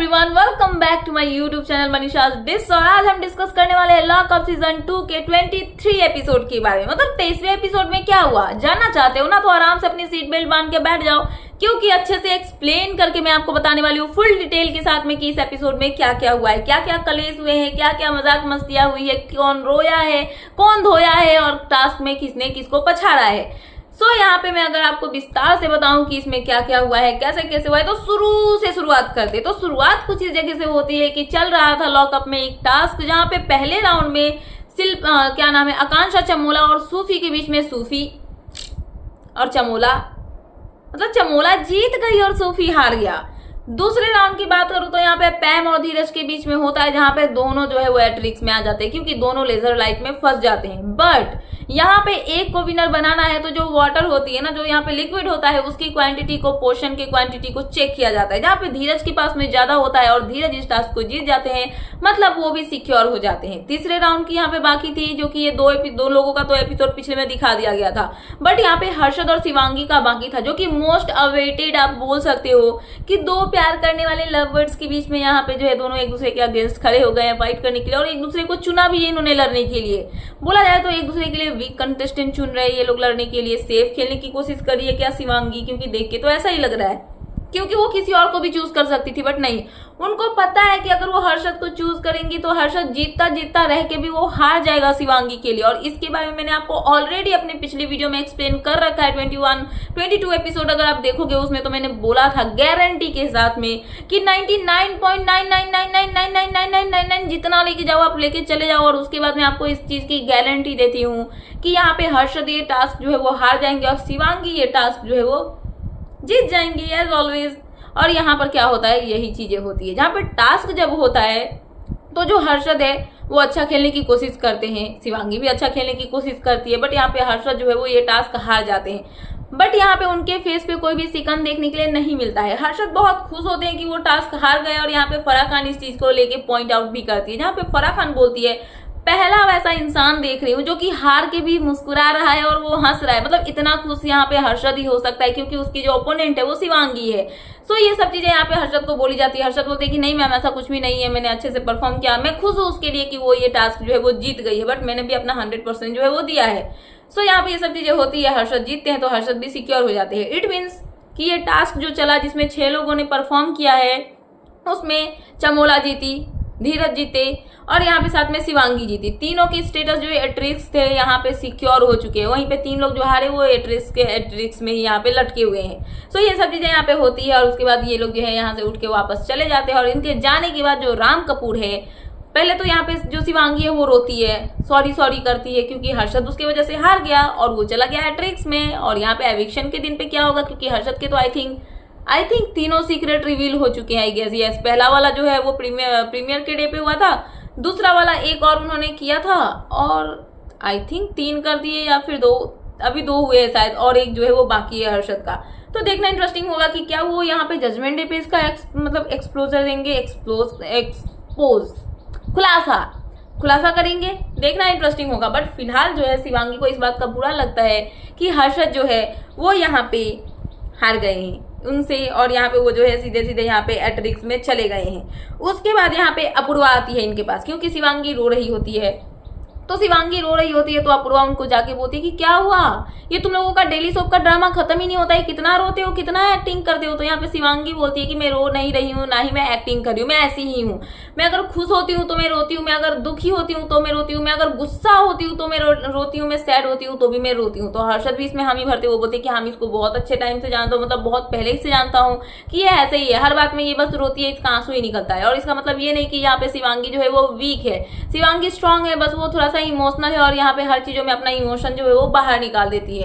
Everyone, welcome back to my YouTube channel Manisha डिस। और आज हम डिस्कस करने वाले हैं लॉक अप सीजन 2 के 23 एपिसोड के बारे में। मतलब 23वें एपिसोड में क्या हुआ जानना चाहते हो ना, तो आराम से अपनी सीट बेल्ट बांध के बैठ जाओ, क्योंकि अच्छे से एक्सप्लेन करके मैं आपको बताने वाली हूँ फुल डिटेल के साथ में कि इस एपिसोड में क्या क्या हुआ है, क्या क्या कलेश हुए हैं, क्या क्या मजाक मस्तियां हुई है, कौन रोया है, कौन धोया है और टास्क में किसने किसको पछाड़ा है। यहाँ पे मैं अगर आपको विस्तार से बताऊं कि इसमें क्या क्या हुआ है, कैसे कैसे हुआ है, तो शुरू से शुरुआत करते। तो शुरुआत कुछ इस जगह से होती है कि चल रहा था लॉकअप में एक टास्क, जहां पे पहले राउंड में क्या नाम है, आकांक्षा, चमोला और सूफी के बीच में सूफी और चमोला, मतलब चमोला जीत गई और सूफी हार गया। दूसरे राउंड की बात करूं तो यहाँ पे पैम और धीरज के बीच में होता है, जहां पे दोनों जो है वो एट्रिक्स में आ जाते हैं, क्योंकि दोनों लेजर लाइट में फंस जाते हैं। बट यहाँ पे एक को विनर बनाना है, तो जो वाटर होती है ना, जो यहाँ पे लिक्विड होता है, उसकी क्वांटिटी को, पोशन की क्वांटिटी को चेक किया जाता है। जहाँ पे धीरज के पास में ज्यादा होता है और धीरज इस टास्क को जीत जाते हैं, मतलब वो भी सिक्योर हो जाते हैं। तीसरे राउंड की यहाँ पे बाकी थी, जो कि ये दो लोगों का तो एपिसोड पिछले में दिखा दिया गया था। बट यहाँ पे हर्षद और शिवांगी का बाकी था, जो कि मोस्ट अवेटेड आप बोल सकते हो कि दो प्यार करने वाले लवर्स के बीच में यहाँ पे जो है दोनों एक दूसरे के अगेंस्ट खड़े हो गए हैं फाइट करने के लिए, और एक दूसरे को चुना भी है इन्होंने लड़ने के लिए। बोला जाए तो एक दूसरे के लिए वीक कंटेस्टेंट चुन रहे हैं ये लोग लड़ने के लिए। सेफ खेलने की कोशिश कर रही है क्या शिवांगी, क्योंकि देख के तो ऐसा ही लग रहा है, क्योंकि वो किसी और को भी चूज कर सकती थी, बट नहीं, उनको पता है कि अगर वो हर्षद को चूज करेंगी तो हर्षद जीतता जीतता रह के भी वो हार जाएगा शिवांगी के लिए। और इसके बारे में मैंने आपको ऑलरेडी अपने पिछली वीडियो में एक्सप्लेन कर रखा है। 22 एपिसोड अगर आप देखोगे उसमें तो मैंने बोला था गारंटी के साथ में कि 99.999999999 जितना लेके जाओ आप लेके चले जाओ, और उसके बाद मैं आपको इस चीज की गारंटी देती हूँ कि यहाँ पे हर्षद ये टास्क जो है वो हार जाएंगे और शिवांगी ये टास्क जो है वो जीत जाएंगी एज ऑलवेज। और यहाँ पर क्या होता है, यही चीजें होती है। जहाँ पर टास्क जब होता है तो जो हर्षद है वो अच्छा खेलने की कोशिश करते हैं, शिवांगी भी अच्छा खेलने की कोशिश करती है, बट यहाँ पे हर्षद जो है वो ये टास्क हार जाते हैं। बट यहाँ पे उनके फेस पे कोई भी सिकन देखने के लिए नहीं मिलता है। हर्षद बहुत खुश होते हैं कि वो टास्क हार गए, और यहाँ पे फराह खान इस चीज को लेके पॉइंट आउट भी करती है। जहाँ पे फराह खान बोलती है, पहला वैसा इंसान देख रही हूँ जो कि हार के भी मुस्कुरा रहा है और वो हंस रहा है, मतलब इतना खुश यहाँ पे हर्षद ही हो सकता है, क्योंकि उसकी जो ओपोनेंट है वो शिवांगी है। सो ये सब चीजें यहाँ पे हर्षद को बोली जाती है। हर्षद बोलते हैं कि नहीं मैम, ऐसा कुछ भी नहीं है, मैंने अच्छे से परफॉर्म किया, मैं खुश हूँ उसके लिए कि वो ये टास्क जो है वो जीत गई है, बट मैंने भी अपना 100% जो है वो दिया है। सो यहाँ पे ये सब चीजें होती है, हर्षद जीतते हैं तो हर्षद भी सिक्योर हो जाते हैं। इट मीन्स कि ये टास्क जो चला जिसमें 6 लोगों ने परफॉर्म किया है, उसमें चमोला जीती, धीरज जीते और यहाँ पे साथ में शिवांगी जीती। तीनों की स्टेटस जो एट्रिक्स थे यहाँ पे सिक्योर हो चुके हैं। वहीं पे 3 लोग जो हारे वो एट्रिक्स में ही यहाँ पे लटके हुए हैं। सो ये सब चीजें यहाँ पे होती है, और उसके बाद ये लोग जो है यहाँ से उठ के वापस चले जाते हैं। और इनके जाने के बाद जो राम कपूर है, पहले तो यहाँ पे जो शिवांगी है वो रोती है, सॉरी करती है, क्योंकि हर्षद उसकी वजह से हार गया और वो चला गया एट्रिक्स में। और यहाँ पे एविक्शन के दिन पे क्या होगा, क्योंकि हर्षद के तो आई थिंक तीनों सीक्रेट रिवील हो चुके हैं। आई गेस यस, पहला वाला जो है वो प्रीमियर के डे पे हुआ था, दूसरा वाला एक और उन्होंने किया था, और आई थिंक 3 कर दिए या फिर 2, अभी 2 हुए हैं शायद, और एक जो है वो बाकी है हर्षद का। तो देखना इंटरेस्टिंग होगा कि क्या वो यहाँ पे जजमेंट डे पे इसका मतलब एक्सप्लोजर देंगे, खुलासा करेंगे, देखना इंटरेस्टिंग होगा। बट फिलहाल जो है शिवांगी को इस बात का बुरा लगता है कि हर्षद जो है वो यहाँ पे हार गए हैं उनसे, और यहाँ पे वो जो है सीधे सीधे यहाँ पे एट्रिक्स में चले गए हैं। उसके बाद यहाँ पे अपूर्वा आती है इनके पास, क्योंकि शिवांगी रो रही होती है। तो शिवांगी रो रही होती है तो अपूर्वा उनको जाके बोलती है कि क्या हुआ, ये तुम लोगों का डेली सोप का ड्रामा खत्म ही नहीं होता है, कितना रोते हो, कितना एक्टिंग करते हो। तो यहाँ पे शिवांगी बोलती है कि मैं रो नहीं रही हूँ, ना ही मैं एक्टिंग कर रही हूँ, मैं ऐसी ही हूँ। मैं अगर खुश होती हूँ तो मैं रोती हूँ, मैं अगर दुखी होती हूँ तो मैं रोती हूँ, मैं अगर गुस्सा होती हूँ तो मैं रोती हूँ, मैं सैड होती हूँ तो भी मैं रोती हूँ। तो हर्षद भी इसमें हामी भरते वो बोलते कि हम इसको बहुत अच्छे टाइम से जानता हूँ, मतलब बहुत पहले से जानता हूँ कि ये ऐसे ही है, हर बात में ये बस रोती है, इसका आंसू ही निकलता है। और इसका मतलब ये नहीं कि यहाँ पे शिवांगी जो है वो वीक है, शिवांगी स्ट्रांग है, बस वो थोड़ा सा इमोशनल है और यहाँ पे हर चीजों में अपना इमोशन जो है वो बाहर निकाल देती है।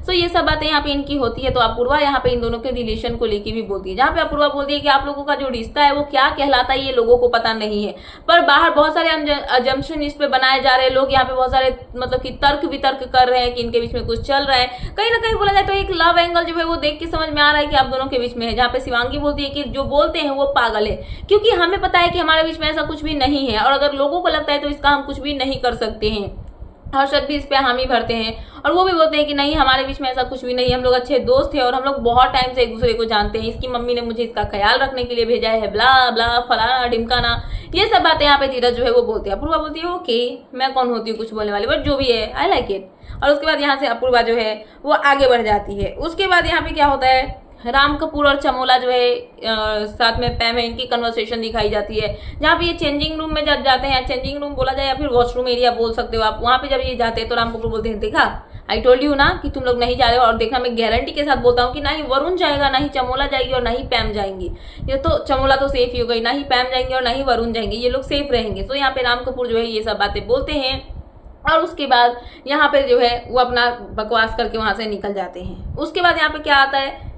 सो ये सब बातें यहाँ पे इनकी होती है। तो अपूर्वा यहाँ पे इन दोनों के रिलेशन को लेके भी बोलती है, जहाँ पे अपूर्वा बोलती है कि आप लोगों का जो रिश्ता है वो क्या कहलाता है ये लोगों को पता नहीं है, पर बाहर बहुत सारे अजम्पशन इस पे बनाए जा रहे हैं लोग, यहाँ पे बहुत सारे मतलब कि तर्क वितर्क कर रहे हैं कि इनके बीच में कुछ चल रहा है। कहीं ना कहीं बोला जाए तो एक लव एंगल जो है वो देख के समझ में आ रहा है कि आप दोनों के बीच में है, जहाँ पे शिवांगी बोलती है कि जो बोलते हैं वो पागल है, क्योंकि हमें पता है कि हमारे बीच में ऐसा कुछ भी नहीं है, और अगर लोगों को लगता है तो इसका हम कुछ भी नहीं कर सकते हैं। हर्षद भी इस पे हामी भरते हैं और वो भी बोलते हैं कि नहीं हमारे बीच में ऐसा कुछ भी नहीं है, हम लोग अच्छे दोस्त थे और हम लोग बहुत टाइम से एक दूसरे को जानते हैं, इसकी मम्मी ने मुझे इसका ख्याल रखने के लिए भेजा है, ब्ला ब्ला फलाना ढिमकाना, ये सब बातें यहाँ पे धीरज जो है वो बोलती है। अपूर्वा बोलती है ओके मैं कौन होती हूँ कुछ बोलने वाली, बट जो भी है आई लाइक इट। और उसके बाद यहाँ से अपूर्वा जो है वो आगे बढ़ जाती है। उसके बाद यहाँ पे क्या होता है, राम कपूर और चमोला जो है साथ में पैम है, इनकी कन्वर्सेशन दिखाई जाती है, जहाँ पे ये चेंजिंग रूम में जब जाते हैं, चेंजिंग रूम बोला जाए या फिर वॉशरूम एरिया बोल सकते हो आप, वहाँ पे जब ये जाते हैं तो राम कपूर बोलते हैं देखा आई टोल्ड यू ना कि तुम लोग नहीं जा रहे हो, और देखना मैं गारंटी के साथ बोलता हूँ कि ना ही वरुण जाएगा, ना ही चमोला जाएगी और ना ही पैम जाएंगी, ये तो चमोला तो सेफ ही हो गई, ना ही पैम जाएंगे और ना ही वरुण जाएंगे, ये लोग सेफ रहेंगे। तो यहाँ पे राम कपूर जो है ये सब बातें बोलते हैं और उसके बाद यहाँ पे जो है वो अपना बकवास करके वहां से निकल जाते हैं। उसके बाद यहाँ पे क्या आता है,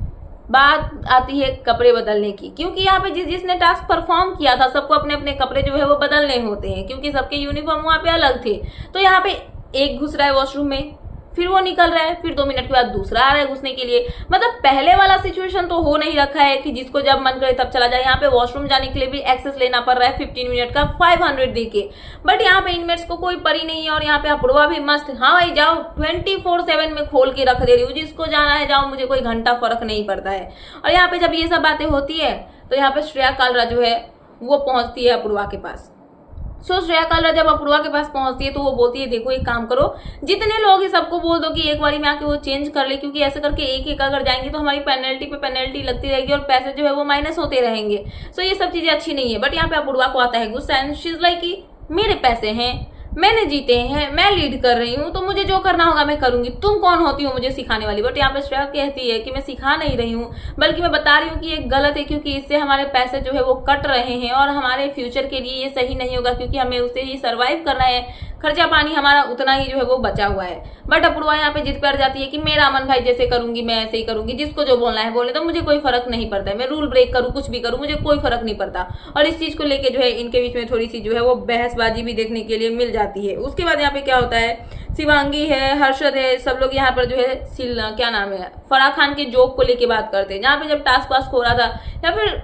बात आती है कपड़े बदलने की, क्योंकि यहाँ पे जिसने टास्क परफॉर्म किया था सबको अपने अपने कपड़े जो है वो बदलने होते हैं, क्योंकि सबके यूनिफॉर्म वहां पे अलग थे। तो यहाँ पे एक घुस रहा है वॉशरूम में, फिर वो निकल रहा है, फिर 2 मिनट के बाद दूसरा आ रहा है घुसने के लिए। मतलब पहले वाला सिचुएशन तो हो नहीं रखा है कि जिसको जब मन करे तब चला जाए, यहाँ पे वॉशरूम जाने के लिए भी एक्सेस लेना पड़ रहा है 15 मिनट का 500 दे के। बट यहाँ पे इनमेट्स को कोई परी नहीं है और यहाँ पे अपूर्वा भी मस्त, हाँ भाई जाओ 24/7 में खोल के रख दे रही हूँ, जिसको जाना है जाओ, मुझे कोई घंटा फर्क नहीं पड़ता है। और यहाँ पे जब ये सब बातें होती है तो यहाँ पे श्रेया कालरा जो है वो पहुंचती है अपूर्वा के पास। श्रेया कालरा जब अपूर्वा के पास पहुंचती है तो वो बोलती है देखो एक काम करो, जितने लोग हैं सबको बोल दो कि एक बारी में आके वो चेंज कर ले, क्योंकि ऐसे करके एक एक अगर जाएंगे तो हमारी पेनल्टी पे पेनल्टी लगती रहेगी और पैसे जो है वो माइनस होते रहेंगे। सो ये सब चीजें अच्छी नहीं है। बट यहाँ पे अपूर्वा को आता है गुस्सा एंड शी इज लाइक कि मेरे पैसे हैं, मैंने जीते हैं, मैं लीड कर रही हूँ, तो मुझे जो करना होगा मैं करूंगी, तुम कौन होती हो मुझे सिखाने वाली। बट यहाँ पे श्रेया कहती है कि मैं सिखा नहीं रही हूँ, बल्कि मैं बता रही हूँ कि ये गलत है, क्योंकि इससे हमारे पैसे जो है वो कट रहे हैं और हमारे फ्यूचर के लिए ये सही नहीं होगा, क्योंकि हमें उससे ही सर्वाइव करना है, खर्चा पानी हमारा उतना ही जो है वो बचा हुआ है। बट अपूर्वा यहाँ पे जिद कर जाती है कि मेरा अमन भाई जैसे करूंगी मैं ऐसे ही करूंगी, जिसको जो बोलना है बोलने, तो मुझे कोई फर्क नहीं पड़ता है, मैं रूल ब्रेक करूँ कुछ भी करूँ मुझे कोई फर्क नहीं पड़ता। और इस चीज को लेके जो है इनके बीच में थोड़ी सी जो है वो बहसबाजी भी देखने के लिए मिल जाती है। उसके बाद यहाँ पे क्या होता है, शिवांगी है, हर्षद है, सब लोग यहाँ पर जो है क्या नाम है फराह खान के जोक को लेके बात करते हैं। जहाँ पे जब टास्क वास्क हो रहा था, या फिर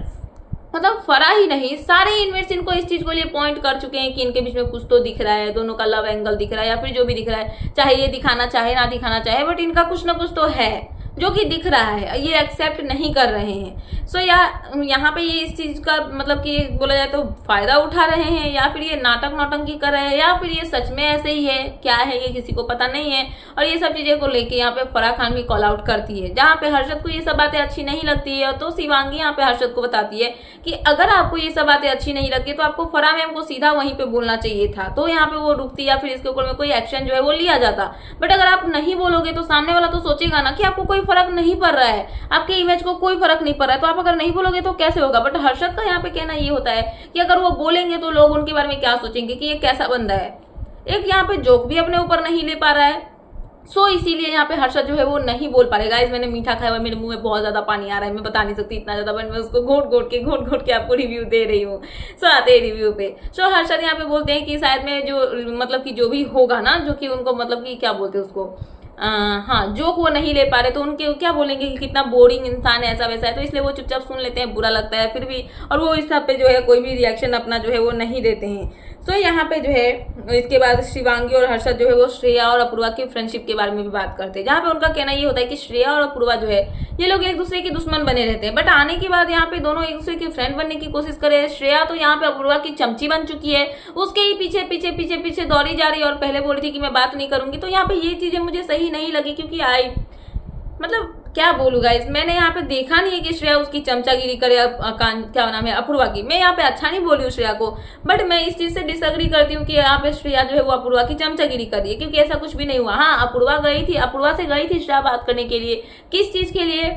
मतलब फराह ही नहीं सारे इन्वेस्ट इनको इस चीज को लिए पॉइंट कर चुके हैं कि इनके बीच में कुछ तो दिख रहा है, दोनों का लव एंगल दिख रहा है या फिर जो भी दिख रहा है, चाहे ये दिखाना चाहे ना दिखाना चाहे, बट इनका कुछ ना कुछ तो है जो कि दिख रहा है, ये एक्सेप्ट नहीं कर रहे हैं। सो यहाँ पे ये इस चीज का मतलब कि बोला जाए तो फायदा उठा रहे हैं, या फिर ये नाटक नौटंकी कर रहे हैं, या फिर ये सच में ऐसे ही है, क्या है ये किसी को पता नहीं है। और ये सब चीजें को लेके यहाँ पे फराह खान भी कॉल आउट करती है। जहाँ पे हर्षद को ये सब बातें अच्छी नहीं लगती है तो शिवांगी यहाँ पे हर्षद को बताती है कि अगर आपको ये सब बातें अच्छी नहीं लगती तो आपको फराह मैम को सीधा वहीं पे बोलना चाहिए था, तो यहाँ पे वो रुकती या फिर इसके ऊपर में कोई एक्शन जो है वो लिया जाता। बट अगर आप नहीं बोलोगे तो सामने वाला तो सोचेगा ना कि आपको कोई फर्क नहीं पड़ रहा है, आपके इमेज को कोई फर्क नहीं पड़ रहा है, तो आप अगर नहीं बोलोगे तो कैसे होगा। बट हर्षद का यहाँ पे कहना ये होता है कि अगर वो बोलेंगे तो लोग उनके बारे में क्या सोचेंगे कि ये कैसा बंदा है। एक यहाँ पे जोक भी अपने ऊपर नहीं ले पा रहा है, सो इसीलिए यहाँ पे हर्षद जो है वो नहीं बोल पा रहे। गाइस मैंने मीठा खाया हुआ, मेरे मुंह में बहुत ज्यादा पानी आ रहा है, मैं बता नहीं सकती इतना ज्यादा, बट मैं उसको घोट घोट के आपको रिव्यू दे रही हूँ। सो आते हैं रिव्यू पे। सो हर्षद यहाँ पे बोलते हैं कि शायद में जो मतलब कि जो भी होगा ना, जो कि उनको मतलब कि क्या बोलते हैं उसको, हाँ जोक वो नहीं ले पा रहे, तो उनके क्या बोलेंगे कि कितना बोरिंग इंसान है, ऐसा वैसा है, तो इसलिए वो चुपचाप सुन लेते हैं, बुरा लगता है फिर भी, और वो इस सब पे जो है कोई भी रिएक्शन अपना जो है वो नहीं देते हैं। तो यहाँ पे जो है इसके बाद शिवांगी और हर्षद जो है वो श्रेया और अपूर्वा की फ्रेंडशिप के बारे में भी बात करते हैं, जहाँ पे उनका कहना ये होता है कि श्रेया और अपूर्वा जो है ये लोग एक दूसरे के दुश्मन बने रहते हैं, बट आने के बाद यहाँ पे दोनों एक दूसरे के फ्रेंड बनने की कोशिश करे। श्रेया तो यहाँ पे अपूर्वा की चमची बन चुकी है, उसके ही पीछे पीछे पीछे पीछे दौड़ी जा रही है और पहले बोल रही थी कि मैं बात नहीं करूंगी। तो यहाँ पे ये चीजें मुझे सही नहीं लगी, क्योंकि मतलब क्या बोलूँ गाइस, मैंने यहाँ पे देखा नहीं है कि श्रेया उसकी चमचागिरी करे, क्या नाम है अपूर्वा की। मैं यहाँ पे अच्छा नहीं बोल रही हूँ श्रेया को, बट मैं इस चीज से डिसएग्री करती हूँ कि यहाँ पे श्रेया जो है वो अपूर्वा की चमचागिरी कर रही है, क्योंकि ऐसा कुछ भी नहीं हुआ। हाँ अपूर्वा से गई थी श्रेया बात करने के लिए, किस चीज के लिए,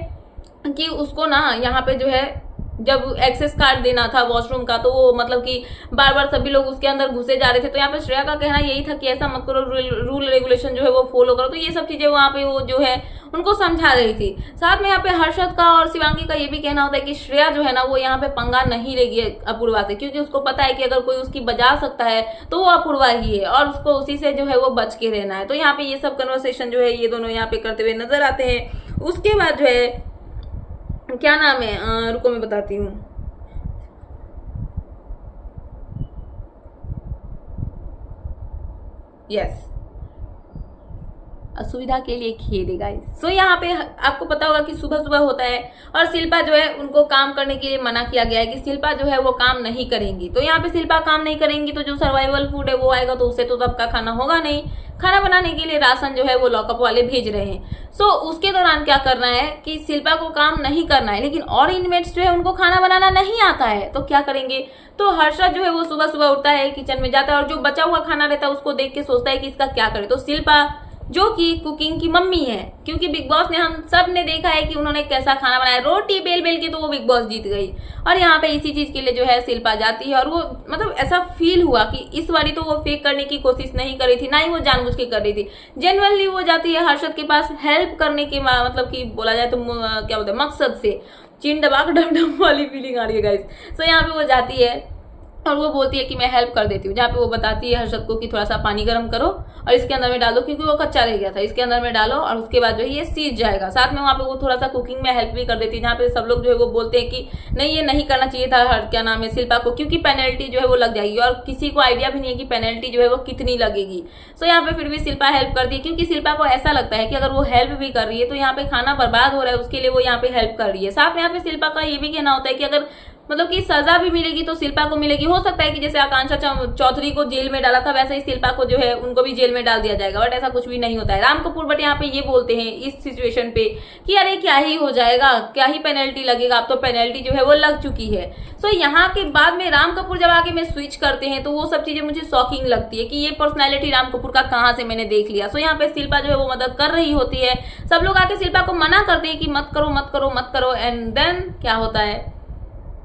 कि उसको ना यहाँ पे जो है जब एक्सेस कार्ड देना था वॉशरूम का, तो वो मतलब कि बार बार सभी लोग उसके अंदर घुसे जा रहे थे, तो यहाँ पे श्रेया का कहना यही था कि ऐसा मत करो, रूल रेगुलेशन जो है वो फॉलो करो। तो ये सब चीजें वहाँ पे वो जो है उनको समझा रही थी। साथ में यहाँ पे हर्षद का और शिवांगी का ये भी कहना होता है कि श्रेया जो है ना वो यहाँ पे पंगा नहीं लेगी अपूर्वा से, क्योंकि उसको पता है कि अगर कोई उसकी बजा सकता है तो वो अपूर्वा ही है और उसको उसी से जो है वो बच के रहना है। तो यहाँ पे ये सब कन्वर्सेशन जो है ये दोनों यहाँ पे करते हुए नजर आते हैं। उसके बाद जो है क्या नाम है, रुको मैं बताती हूँ। सुविधा के लिए किए थे गाइस। सो यहाँ पे आपको पता होगा कि सुबह सुबह होता है और शिल्पा जो है उनको काम करने के लिए मना किया गया है कि शिल्पा जो है वो काम नहीं करेंगी। तो यहाँ पे शिल्पा काम नहीं करेंगी तो जो सर्वाइवल फूड है वो आएगा, तो उससे तो सबका खाना होगा नहीं। खाना बनाने के लिए राशन जो है वो लॉकअप वाले भेज रहे हैं। सो उसके दौरान क्या करना है कि शिल्पा को काम नहीं करना है, लेकिन और इनमेट्स जो है उनको खाना बनाना नहीं आता है, तो क्या करेंगे। तो हर्षद जो है वो सुबह सुबह उठता है, किचन में जाता है और जो बचा हुआ खाना रहता है उसको देख के सोचता है कि इसका क्या करे। तो शिल्पा जो कि कुकिंग की मम्मी है, क्योंकि बिग बॉस ने हम सब ने देखा है कि उन्होंने कैसा खाना बनाया, रोटी बेल बेल के तो वो बिग बॉस जीत गई। और यहाँ पे इसी चीज के लिए जो है शिल्पा जाती है और वो मतलब ऐसा फील हुआ कि इस बारी तो वो फेक करने की कोशिश नहीं कर रही थी, ना ही वो जानबूझ के कर रही थी। जेन्युइनली वो जाती है हर्षद के पास हेल्प करने के मतलब कि बोला जाए तो क्या बोलते हैं मकसद से। चिन दबाक डम डम वाली फीलिंग आ रही है गाइस। सो यहाँ पे वो जाती है और वो बोलती है कि मैं हेल्प कर देती हूँ, जहाँ पे वो बताती है हर्षद को कि थोड़ा सा पानी गर्म करो और इसके अंदर में डालो, क्योंकि वो कच्चा रह गया था, इसके अंदर में डालो और उसके बाद जो है ये सीज जाएगा। साथ में वहाँ पे वो थोड़ा सा कुकिंग में हेल्प भी कर देती है, जहाँ पे सब लोग जो है वो बोलते हैं कि नहीं ये नहीं करना चाहिए था क्या नाम है शिल्पा को, क्योंकि पेनल्टी जो है वो लग जाएगी और किसी को आइडिया भी नहीं है कि पेनल्टी जो है वो कितनी लगेगी। सो यहाँ पे फिर भी शिल्पा हेल्प करती है, क्योंकि शिल्पा को ऐसा लगता है कि अगर वो हेल्प भी कर रही है तो यहाँ पे खाना बर्बाद हो रहा है, उसके लिए वो यहाँ पे हेल्प कर रही है। साथ में यहाँ पे शिल्पा का ये भी कहना होता है कि अगर मतलब कि सजा भी मिलेगी तो शिल्पा को मिलेगी। हो सकता है कि जैसे आकांक्षा चौधरी को जेल में डाला था वैसे ही शिल्पा को जो है उनको भी जेल में डाल दिया जाएगा, बट ऐसा कुछ भी नहीं होता है। राम कपूर बट यहाँ पे ये बोलते हैं इस सिचुएशन पे कि अरे क्या ही हो जाएगा, क्या ही पेनल्टी लगेगा, अब तो पेनल्टी जो है वो लग चुकी है। सो यहाँ के बाद में राम कपूर जब आगे में स्विच करते हैं तो वो सब चीजें मुझे शॉकिंग लगती है कि ये पर्सनैलिटी राम कपूर का कहाँ से मैंने देख लिया। सो यहाँ पे शिल्पा जो है वो मदद कर रही होती है, सब लोग आके शिल्पा को मना करते हैं कि मत करो मत करो मत करो, एंड देन क्या होता है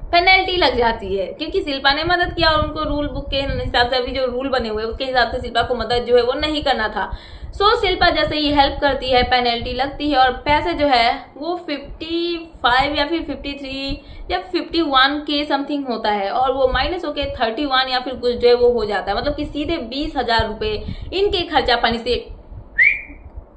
पेनल्टी लग जाती है, क्योंकि शिल्पा ने मदद किया और उनको रूल बुक के हिसाब से अभी जो रूल बने हुए उसके हिसाब से शिल्पा को मदद जो है वो नहीं करना था। सो शिल्पा जैसे ही हेल्प करती है पेनल्टी लगती है और पैसे जो है वो 55 या फिर 53 या 51 के समथिंग होता है और वो माइनस होके 31 या फिर कुछ जो है वो हो जाता है, मतलब कि सीधे 20,000 रुपए इनके खर्चा पानी से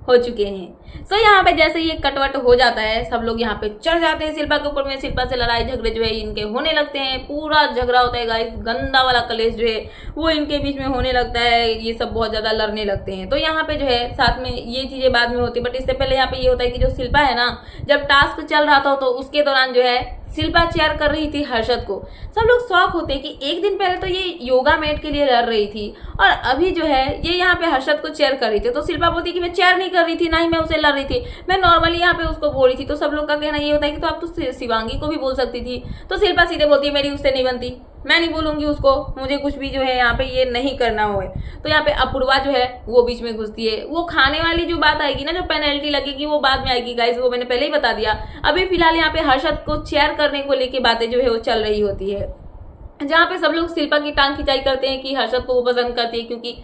हो चुके हैं। सो यहाँ पे जैसे ये कटवट हो जाता है सब लोग यहाँ पे चढ़ जाते हैं शिल्पा के ऊपर में, शिल्पा से लड़ाई झगड़े जो है इनके होने लगते हैं, पूरा झगड़ा होता है गाइस, गंदा वाला कलेश जो है वो इनके बीच में होने लगता है, ये सब बहुत ज्यादा लड़ने लगते हैं। तो यहाँ पे जो है साथ में ये चीजें बाद में होती है, बट इससे पहले यहाँ पे ये होता है कि जो शिल्पा है ना जब टास्क चल रहा था तो उसके दौरान जो है शिल्पा चेयर कर रही थी हर्षद को। सब लोग शॉक होते हैं कि एक दिन पहले तो ये योगा मैट के लिए लड़ रही थी और अभी जो है ये यहाँ पे हर्षद को चेयर कर रही थी। तो शिल्पा बोलती कि मैं चेयर नहीं कर रही थी, ना ही मैं उसे लड़ रही थी, मैं नॉर्मली यहाँ पे उसको बोल रही थी। तो सब लोग का कहना ये होता है कि तो आप तो शिवांगी को भी बोल सकती थी। तो शिल्पा सीधे बोलती है मेरी उससे नहीं बनती, मैं नहीं बोलूंगी उसको, मुझे कुछ भी जो है यहाँ पे ये नहीं करना हो। तो यहाँ पे अपूर्वा जो है वो बीच में घुसती है। वो खाने वाली जो बात आएगी ना, जो पेनल्टी लगेगी वो बाद में आएगी गाइस, वो मैंने पहले ही बता दिया। अभी फिलहाल यहाँ पे हर्षद को चेयर करने को लेके बातें जो है वो चल रही होती है, जहाँ पे सब लोग शिल्पा की टांग खिंचाई करते हैं कि हर्षद को वो पसंद करती है क्योंकि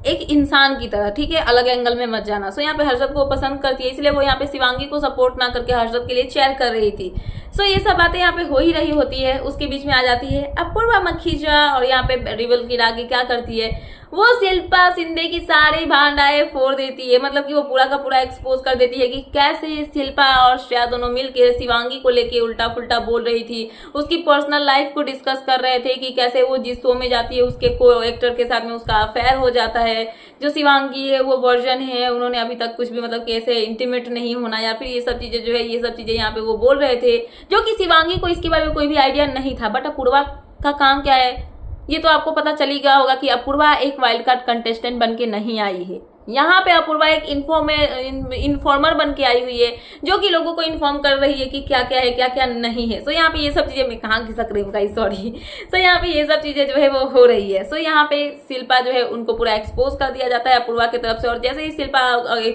एक इंसान की तरह, ठीक है, अलग एंगल में मत जाना। सो यहाँ पे हर्षद को पसंद करती है, इसलिए वो यहाँ पे शिवांगी को सपोर्ट ना करके हर्षद के लिए चेयर कर रही थी। सो ये सब बातें यहाँ पे हो ही रही होती है। उसके बीच में आ जाती है अपूर्वा मखीजा और यहाँ पे रिबल गिरा के क्या करती है, वो शिल्पा शिंदे की सारी भांडाएं फोड़ देती है, मतलब कि वो पूरा का पूरा एक्सपोज कर देती है कि कैसे शिल्पा और श्रेया दोनों मिलकर शिवांगी को लेके उल्टा फुल्टा बोल रही थी, उसकी पर्सनल लाइफ को डिस्कस कर रहे थे कि कैसे वो जिस शो में जाती है उसके को एक्टर के साथ में उसका अफेयर हो जाता है, जो शिवांगी है वो वर्जन है, उन्होंने अभी तक कुछ भी मतलब कैसे इंटीमेट नहीं होना या फिर ये सब चीजें जो है ये सब चीजें यहाँ पे वो बोल रहे थे, जो कि शिवांगी को इसके बारे में कोई भी आइडिया नहीं था। बट अपूर्वा का काम क्या है ये तो आपको पता चली गया होगा कि अपूर्वा एक वाइल्ड कार्ड कंटेस्टेंट बन के नहीं आई है। यहाँ पे अपूर्वा एक इन्फॉर्मर बन के आई हुई है, जो कि लोगों को इन्फॉर्म कर रही है कि क्या क्या है क्या क्या नहीं है। सो यहाँ पे ये सब चीजें मैं कहाँ खिसक रही हूँ गाइस, सॉरी। सो यहाँ पे ये सब चीजें जो है वो हो रही है। सो यहाँ पे शिल्पा जो है उनको पूरा एक्सपोज कर दिया जाता है अपूर्वा की तरफ से, और जैसे ही शिल्पा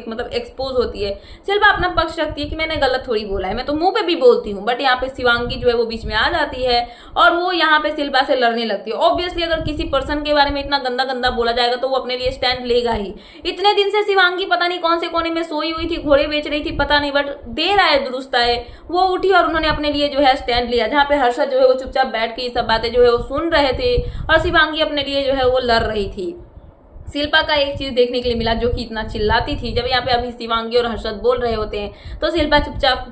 मतलब एक्सपोज होती है, शिल्पा अपना पक्ष रखती है कि मैंने गलत थोड़ी बोला है, मैं तो मुंह पे भी बोलती हूँ। बट यहाँ पे शिवांगी जो है वो बीच में आ जाती है और वो यहाँ पे शिल्पा से लड़ने लगती है। ऑब्वियसली अगर किसी पर्सन के बारे में इतना गंदा गंदा बोला जाएगा तो वो अपने लिए स्टैंड लेगा ही। इतने दिन से शिवांगी पता नहीं कौन से कोने में सोई हुई थी, घोड़े बेच रही थी पता नहीं, बट देर आए दुरुस्त आए, वो उठी और उन्होंने अपने लिए जो है स्टैंड लिया, जहाँ पे हर्षद जो है वो चुपचाप बैठ के ये सब बातें जो है वो सुन रहे थे और शिवांगी अपने लिए जो है वो लड़ रही थी। शिल्पा का एक चीज देखने के लिए मिला जो कि इतना चिल्लाती थी, जब यहाँ पे अभी शिवांगी और हर्षद बोल रहे होते हैं तो शिल्पा चुपचाप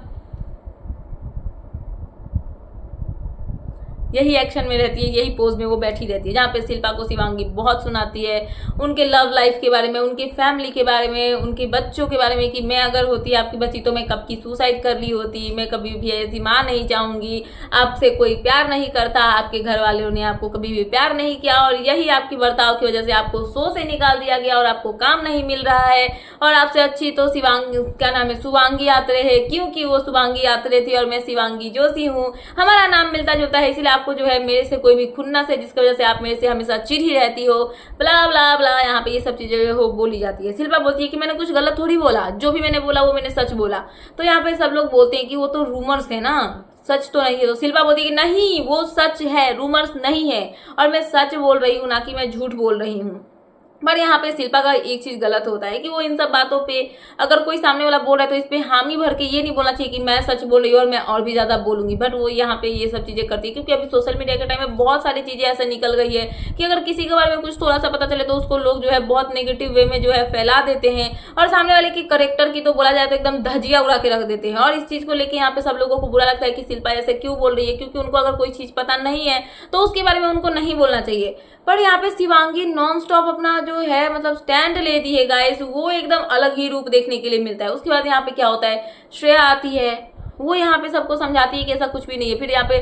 यही एक्शन में रहती है, यही पोज में वो बैठी रहती है, जहाँ पे शिल्पा को शिवांगी बहुत सुनाती है उनके लव लाइफ के बारे में, उनकी फैमिली के बारे में, उनके बच्चों के बारे में कि मैं अगर होती आपकी बच्ची तो मैं कब की सुसाइड कर ली होती, मैं कभी भी ऐसी माँ नहीं चाहूंगी, आपसे कोई प्यार नहीं करता, आपके घर वालों ने आपको कभी भी प्यार नहीं किया और यही आपकी बर्ताव की वजह से आपको शो से निकाल दिया गया और आपको काम नहीं मिल रहा है और आपसे अच्छी तो शिवांगी क्या नाम है शुभांगी आत्रे है, क्योंकि वो शुभांगी आत्रे थी और मैं शिवांगी जोशी हूँ, हमारा नाम मिलता जुलता है, इसलिए आपको जो है मेरे से कोई भी खुन्नस है जिसकी वजह से आप मेरे से हमेशा चिढ़ ही रहती हो, ब्ला ब्ला ब्ला। यहाँ पे ये सब चीजें हो बोली जाती है। शिल्पा बोलती है कि मैंने कुछ गलत थोड़ी बोला, जो भी मैंने बोला वो मैंने सच बोला। तो यहाँ पे सब लोग बोलते हैं कि वो तो रूमर्स है ना, सच तो नहीं है। तो शिल्पा बोलती है कि नहीं वो सच है, रूमर्स नहीं है और मैं सच बोल रही हूँ, ना कि मैं झूठ बोल रही हूँ। पर यहाँ पे शिल्पा का एक चीज गलत होता है कि वो इन सब बातों पे अगर कोई सामने वाला बोल रहा है तो इस पे हामी भर के ये नहीं बोलना चाहिए कि मैं सच बोल रही हूँ और मैं और भी ज्यादा बोलूंगी, बट वो यहाँ पे ये सब चीजें करती है क्योंकि अभी सोशल मीडिया के टाइम में बहुत सारी चीजें ऐसे निकल गई है कि अगर किसी के बारे में कुछ थोड़ा सा पता चले तो उसको लोग जो है बहुत नेगेटिव वे में जो है फैला देते हैं और सामने वाले की करेक्टर की तो बोला जाए तो एकदम धजिया उड़ा के रख देते हैं। और इस चीज को लेकर यहाँ पे सब लोगों को बुरा लगता है कि शिल्पा ऐसे क्यों बोल रही है, क्योंकि उनको अगर कोई चीज पता नहीं है तो उसके बारे में उनको नहीं बोलना चाहिए। पर यहाँ पे शिवांगी नॉन स्टॉप अपना जो है मतलब स्टैंड लेती है गाइस, वो एकदम अलग ही रूप देखने के लिए मिलता है। उसके बाद यहाँ पे क्या होता है, श्रेया आती है, वो यहाँ पे सबको समझाती है कि ऐसा कुछ भी नहीं है। फिर यहाँ पे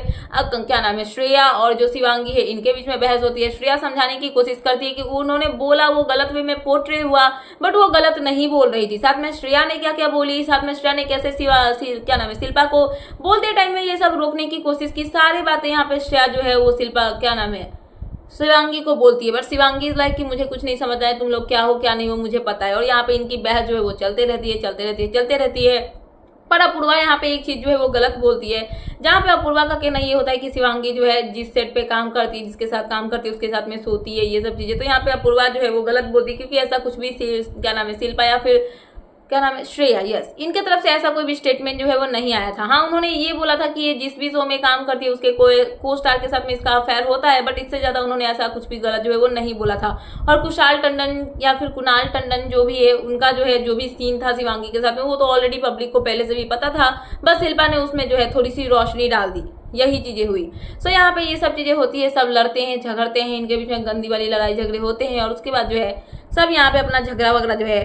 क्या नाम है श्रेया और जो शिवांगी है इनके बीच में बहस होती है। श्रेया समझाने की कोशिश करती है कि उन्होंने बोला वो गलत वे में पोर्ट्रे हुआ, बट वो गलत नहीं बोल रही थी। साथ में श्रेया ने क्या क्या बोली, साथ में श्रेया ने कैसे क्या नाम है शिल्पा को बोलते टाइम में ये सब रोकने की कोशिश की, सारी बातें यहाँ पे श्रेया जो है वो शिल्पा क्या नाम है शिवांगी को बोलती है। बट शिवांगी इज लाइक कि मुझे कुछ नहीं समझ आया, तुम लोग क्या हो क्या नहीं हो मुझे पता है। और यहाँ पे इनकी बहस जो है वो चलते रहती है। पर अपूर्वा यहाँ पे एक चीज जो है वो गलत बोलती है, जहाँ पे अपूर्वा का कहना ये होता है कि शिवांगी जो है जिस सेट पे काम करती है, जिसके साथ काम करती है उसके साथ में सोती है, ये सब चीजें। तो यहाँ पे अपूर्वा जो है वो गलत बोलती है क्योंकि ऐसा कुछ भी क्या नाम है शिल्पा या फिर क्या नाम है श्रेया, यस, इनके तरफ से ऐसा कोई भी स्टेटमेंट जो है वो नहीं आया था। हाँ उन्होंने ये बोला था कि ये जिस भी शो में काम करती है उसके कोई को स्टार के साथ में इसका अफेयर होता है, बट इससे ज्यादा उन्होंने ऐसा कुछ भी गलत जो है वो नहीं बोला था। और कुशाल टंडन या फिर कुणाल टंडन जो भी है उनका जो है जो भी सीन था शिवांगी के साथ में वो तो ऑलरेडी पब्लिक को पहले से भी पता था, बस शिल्पा ने उसमें जो है थोड़ी सी रोशनी डाल दी, यही चीजें हुई। सो यहाँ पे ये सब चीजें होती है, सब लड़ते हैं झगड़ते हैं, इनके बीच में गंदी वाली लड़ाई झगड़े होते हैं और उसके बाद जो है सब यहाँ पे अपना झगड़ा वगड़ा जो है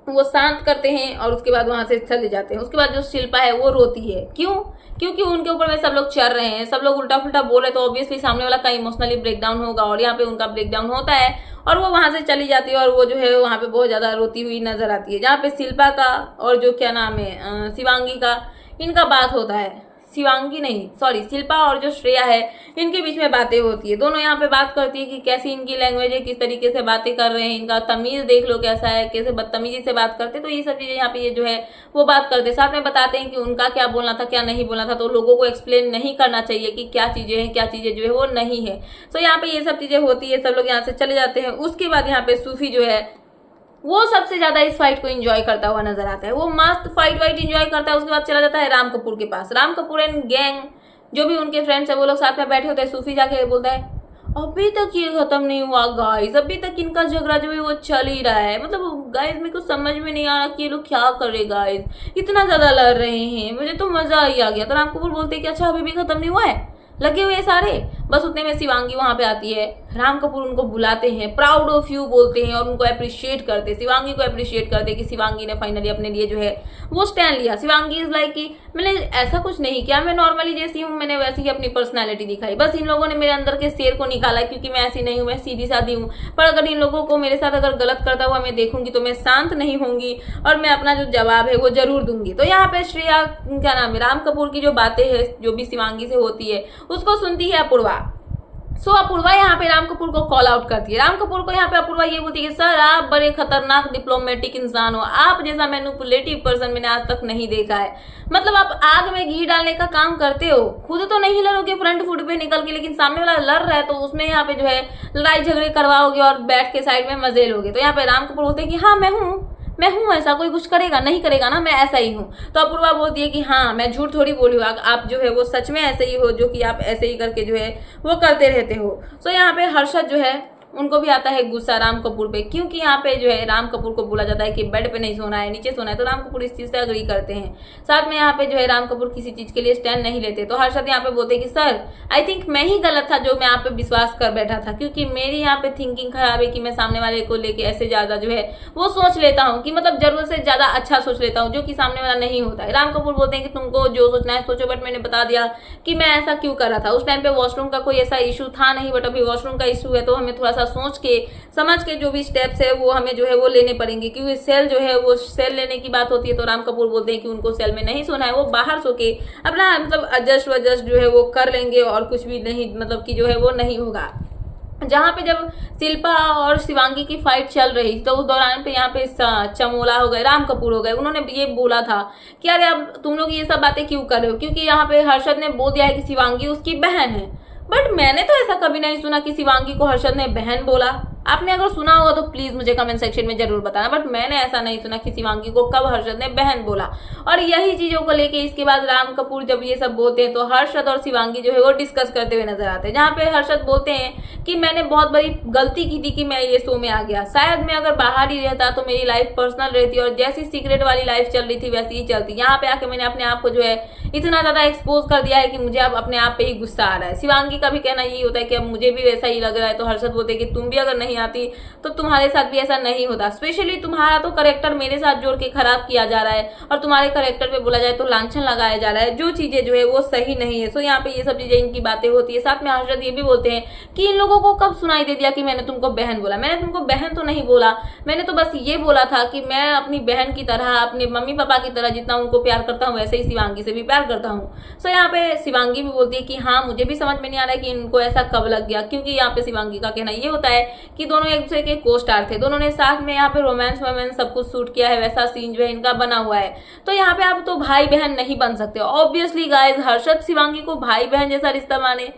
वो शांत करते हैं और उसके बाद वहां से चले जाते हैं। उसके बाद जो शिल्पा है वो रोती है, क्यों? क्योंकि उनके ऊपर में सब लोग चढ़ रहे हैं, सब लोग उल्टा फुल्टा बोल रहे हैं, तो ऑब्वियसली सामने वाला का इमोशनली ब्रेकडाउन होगा और यहाँ पे उनका ब्रेकडाउन होता है और वो वहां से चली जाती है और वो जो है वहां पे बहुत ज्यादा रोती हुई नजर आती है। जहाँ पे शिल्पा का और जो क्या नाम है शिवांगी का इनका बात होता है, शिवांगी नहीं सॉरी शिल्पा और जो श्रेया है इनके बीच में बातें होती है। दोनों यहाँ पे बात करती है कि कैसी इनकी लैंग्वेज है, किस तरीके से बातें कर रहे हैं, इनका तमीज देख लो कैसा है, कैसे बदतमीजी से बात करते। तो ये सब चीजें यहाँ पे ये जो है वो बात करते हैं, साथ में बताते हैं कि उनका क्या बोलना था क्या नहीं बोलना था। तो लोगों को एक्सप्लेन नहीं करना चाहिए कि क्या चीजें हैं क्या चीजें जो है वो नहीं है। तो यहाँ पे ये सब चीजें होती है, सब लोग यहाँ से चले जाते हैं। उसके बाद यहाँ पे सूफी जो है वो सबसे ज्यादा इस फाइट को एंजॉय करता हुआ नजर आता है, वो मस्त फाइट वाइट एंजॉय करता है। उसके बाद चला जाता है राम कपूर के पास। राम कपूर एंड गैंग जो भी उनके फ्रेंड्स है वो लोग साथ में बैठे होते हैं। सूफी जाके बोलता है अभी तक ये खत्म नहीं हुआ गाइस, अभी तक इनका झगड़ा जो है वो चल ही रहा है। मतलब गाइस मेरे को समझ में नहीं आ रहा कि ये लोग क्या कर रहे गाइस, इतना ज्यादा लड़ रहे हैं, मुझे तो मजा ही आ गया। तो राम कपूर बोलते हैं कि अच्छा अभी भी खत्म नहीं हुआ है, लगे हुए सारे। बस उतने में शिवांगी वहां पे आती है, राम कपूर उनको बुलाते हैं, प्राउड ऑफ यू बोलते हैं और उनको अप्रिशिएट करते हैं, शिवांगी को अप्रिशिएट करते हैं कि शिवांगी ने फाइनली अपने लिए जो है वो स्टैंड लिया। शिवांगी इज लाइक कि मैंने ऐसा कुछ नहीं किया, मैं नॉर्मली जैसी हूँ, मैंने वैसी ही अपनी पर्सनैलिटी दिखाई, बस इन लोगों ने मेरे अंदर के शेर को निकाला क्योंकि मैं ऐसी नहीं हूँ, मैं सीधी सादी हूँ। पर अगर इन लोगों को मेरे साथ अगर गलत करता हुआ मैं देखूंगी तो मैं शांत नहीं होंगी और मैं अपना जो जवाब है वो जरूर दूंगी। तो यहाँ पे श्रेया क्या नाम है राम कपूर की जो बातें है जो भी शिवांगी से होती है उसको सुनती है अपूर्वा। सो अपूर्वा यहाँ पे राम कपूर को कॉल आउट करती है। राम कपूर को यहाँ पे अपूर्वा ये बोलती है कि सर आप बड़े खतरनाक डिप्लोमेटिक इंसान हो, आप जैसा मैनिपुलेटिव पर्सन मैंने आज तक नहीं देखा है। मतलब आप आग में घी डालने का काम करते हो, खुद तो नहीं लड़ोगे फ्रंट फुट पे निकल के, लेकिन सामने वाला लड़ रहा है तो उसमें यहाँ पे जो है लड़ाई झगड़े करवाओगे और बैठ के साइड में मजे लोगे। तो यहाँ पे राम कपूर बोलते हैं कि हाँ मैं हूँ ऐसा, कोई कुछ करेगा नहीं करेगा ना, मैं ऐसा ही हूँ। तो अपूर्वा बोलती है कि हाँ मैं झूठ थोड़ी बोली हूँ, आप जो है वो सच में ऐसे ही हो, जो कि आप ऐसे ही करके जो है वो करते रहते हो। सो यहाँ पे हर्षद जो है उनको भी आता है गुस्सा राम कपूर पे, क्योंकि यहाँ पे जो है राम कपूर को बोला जाता है कि बेड पे नहीं सोना है, नीचे सोना है, तो राम कपूर इस चीज से अग्री करते हैं। साथ में यहाँ पे जो है राम कपूर किसी चीज के लिए स्टैंड नहीं लेते, तो हर्षद यहाँ पे बोलते हैं कि सर आई थिंक मैं ही गलत था जो मैं यहाँ पे विश्वास कर बैठा था, क्योंकि मेरी यहाँ पे थिंकिंग खराब है कि मैं सामने वाले को लेके ऐसे ज्यादा जो है वो सोच लेता हूँ कि मतलब जरूरत से ज्यादा अच्छा सोच लेता हूँ, जो कि सामने वाला नहीं होता है। राम कपूर बोलते हैं कि तुमको जो सोचना है सोचो, बट मैंने बता दिया कि मैं ऐसा क्यों कर रहा था। उस टाइम पे वॉशरूम का कोई ऐसा इशू था नहीं, बट अभी वॉशरूम का इशू है, तो हमें थोड़ा सा सोच के समझ के जो भी स्टेप्स है वो हमें जो है वो लेने पड़ेंगे, क्योंकि सेल जो है वो सेल लेने की बात होती है। तो राम कपूर बोलते हैं कि उनको सेल में नहीं सोना है, वो बाहर सो के अपना मतलब एडजस्ट वजस्ट जो है वो कर लेंगे और कुछ भी नहीं मतलब कि जो है वो नहीं होगा। जहाँ पे जब शिल्पा और शिवांगी की फाइट चल रही तो उस दौरान पे यहाँ पे चमोला हो गए, राम कपूर हो गए, उन्होंने ये बोला था कि अरे अब तुम लोग ये सब बातें क्यों कर रहे हो, क्योंकि यहाँ पे हर्षद ने बोल दिया है कि शिवांगी उसकी बहन है। बट मैंने तो ऐसा कभी नहीं सुना कि शिवांगी को हर्षद ने बहन बोला। आपने अगर सुना होगा तो प्लीज मुझे कमेंट सेक्शन में जरूर बताना, बट मैंने ऐसा नहीं सुना कि शिवांगी को कब हर्षद ने बहन बोला। और यही चीजों को लेके इसके बाद राम कपूर जब ये सब बोलते हैं तो हर्षद और शिवांगी जो है वो डिस्कस करते हुए नजर आते हैं, जहाँ पे हर्षद बोलते हैं कि मैंने बहुत बड़ी गलती की थी कि मैं ये शो में आ गया, शायद मैं अगर बाहर ही रहता तो मेरी लाइफ पर्सनल रहती और जैसी सीक्रेट वाली लाइफ चल रही थी वैसी ही चलती। यहाँ पे आके मैंने अपने आप को जो है इतना ज्यादा एक्सपोज कर दिया है कि मुझे अब अपने आप पे ही गुस्सा आ रहा है। शिवांगी का भी कहना यही होता है कि अब मुझे भी वैसा ही लग रहा है, तो हर्षद बोलते हैं कि तुम भी अगर नहीं आती तो तुम्हारे साथ भी ऐसा नहीं होता, स्पेशली तुम्हारा तो करेक्टर मेरे साथ जोड़ के खराब किया जा रहा है और तुम्हारे करेक्टर पे बोला जाए तो लांछन लगाया जा रहा है, जो चीजें जो है वो सही नहीं है। सो यहाँ पे ये सब चीजें इनकी बातें होती है। साथ में हर्षद ये भी बोलते हैं कि इन लोगों को कब सुनाई दे दिया कि मैंने तुमको बहन बोला। मैंने तुमको बहन तो नहीं बोला, मैंने तो बस ये बोला था कि मैं अपनी बहन की तरह अपने मम्मी पापा की तरह जितना उनको प्यार करता हूँ वैसे ही शिवांगी से भी प्यार करता हूँ। सो यहाँ पे शिवांगी भी बोलती है कि हाँ मुझे भी समझ में नहीं आ रहा है कि इनको ऐसा कब लग गया, क्योंकि यहाँ पे शिवांगी का कहना ये होता है कि दोनों एक दूसरे के को स्टार थे, दोनों ने साथ में यहाँ पे रोमांस वोमेंस सब कुछ शूट किया है, वैसा सीन जो है इनका बना हुआ है। तो यहाँ पे आप तो भाई बहन नहीं बन सकते ऑब्वियसली गाइस। हर्षद शिवांगी को भाई बहन जैसा रिश्ता माने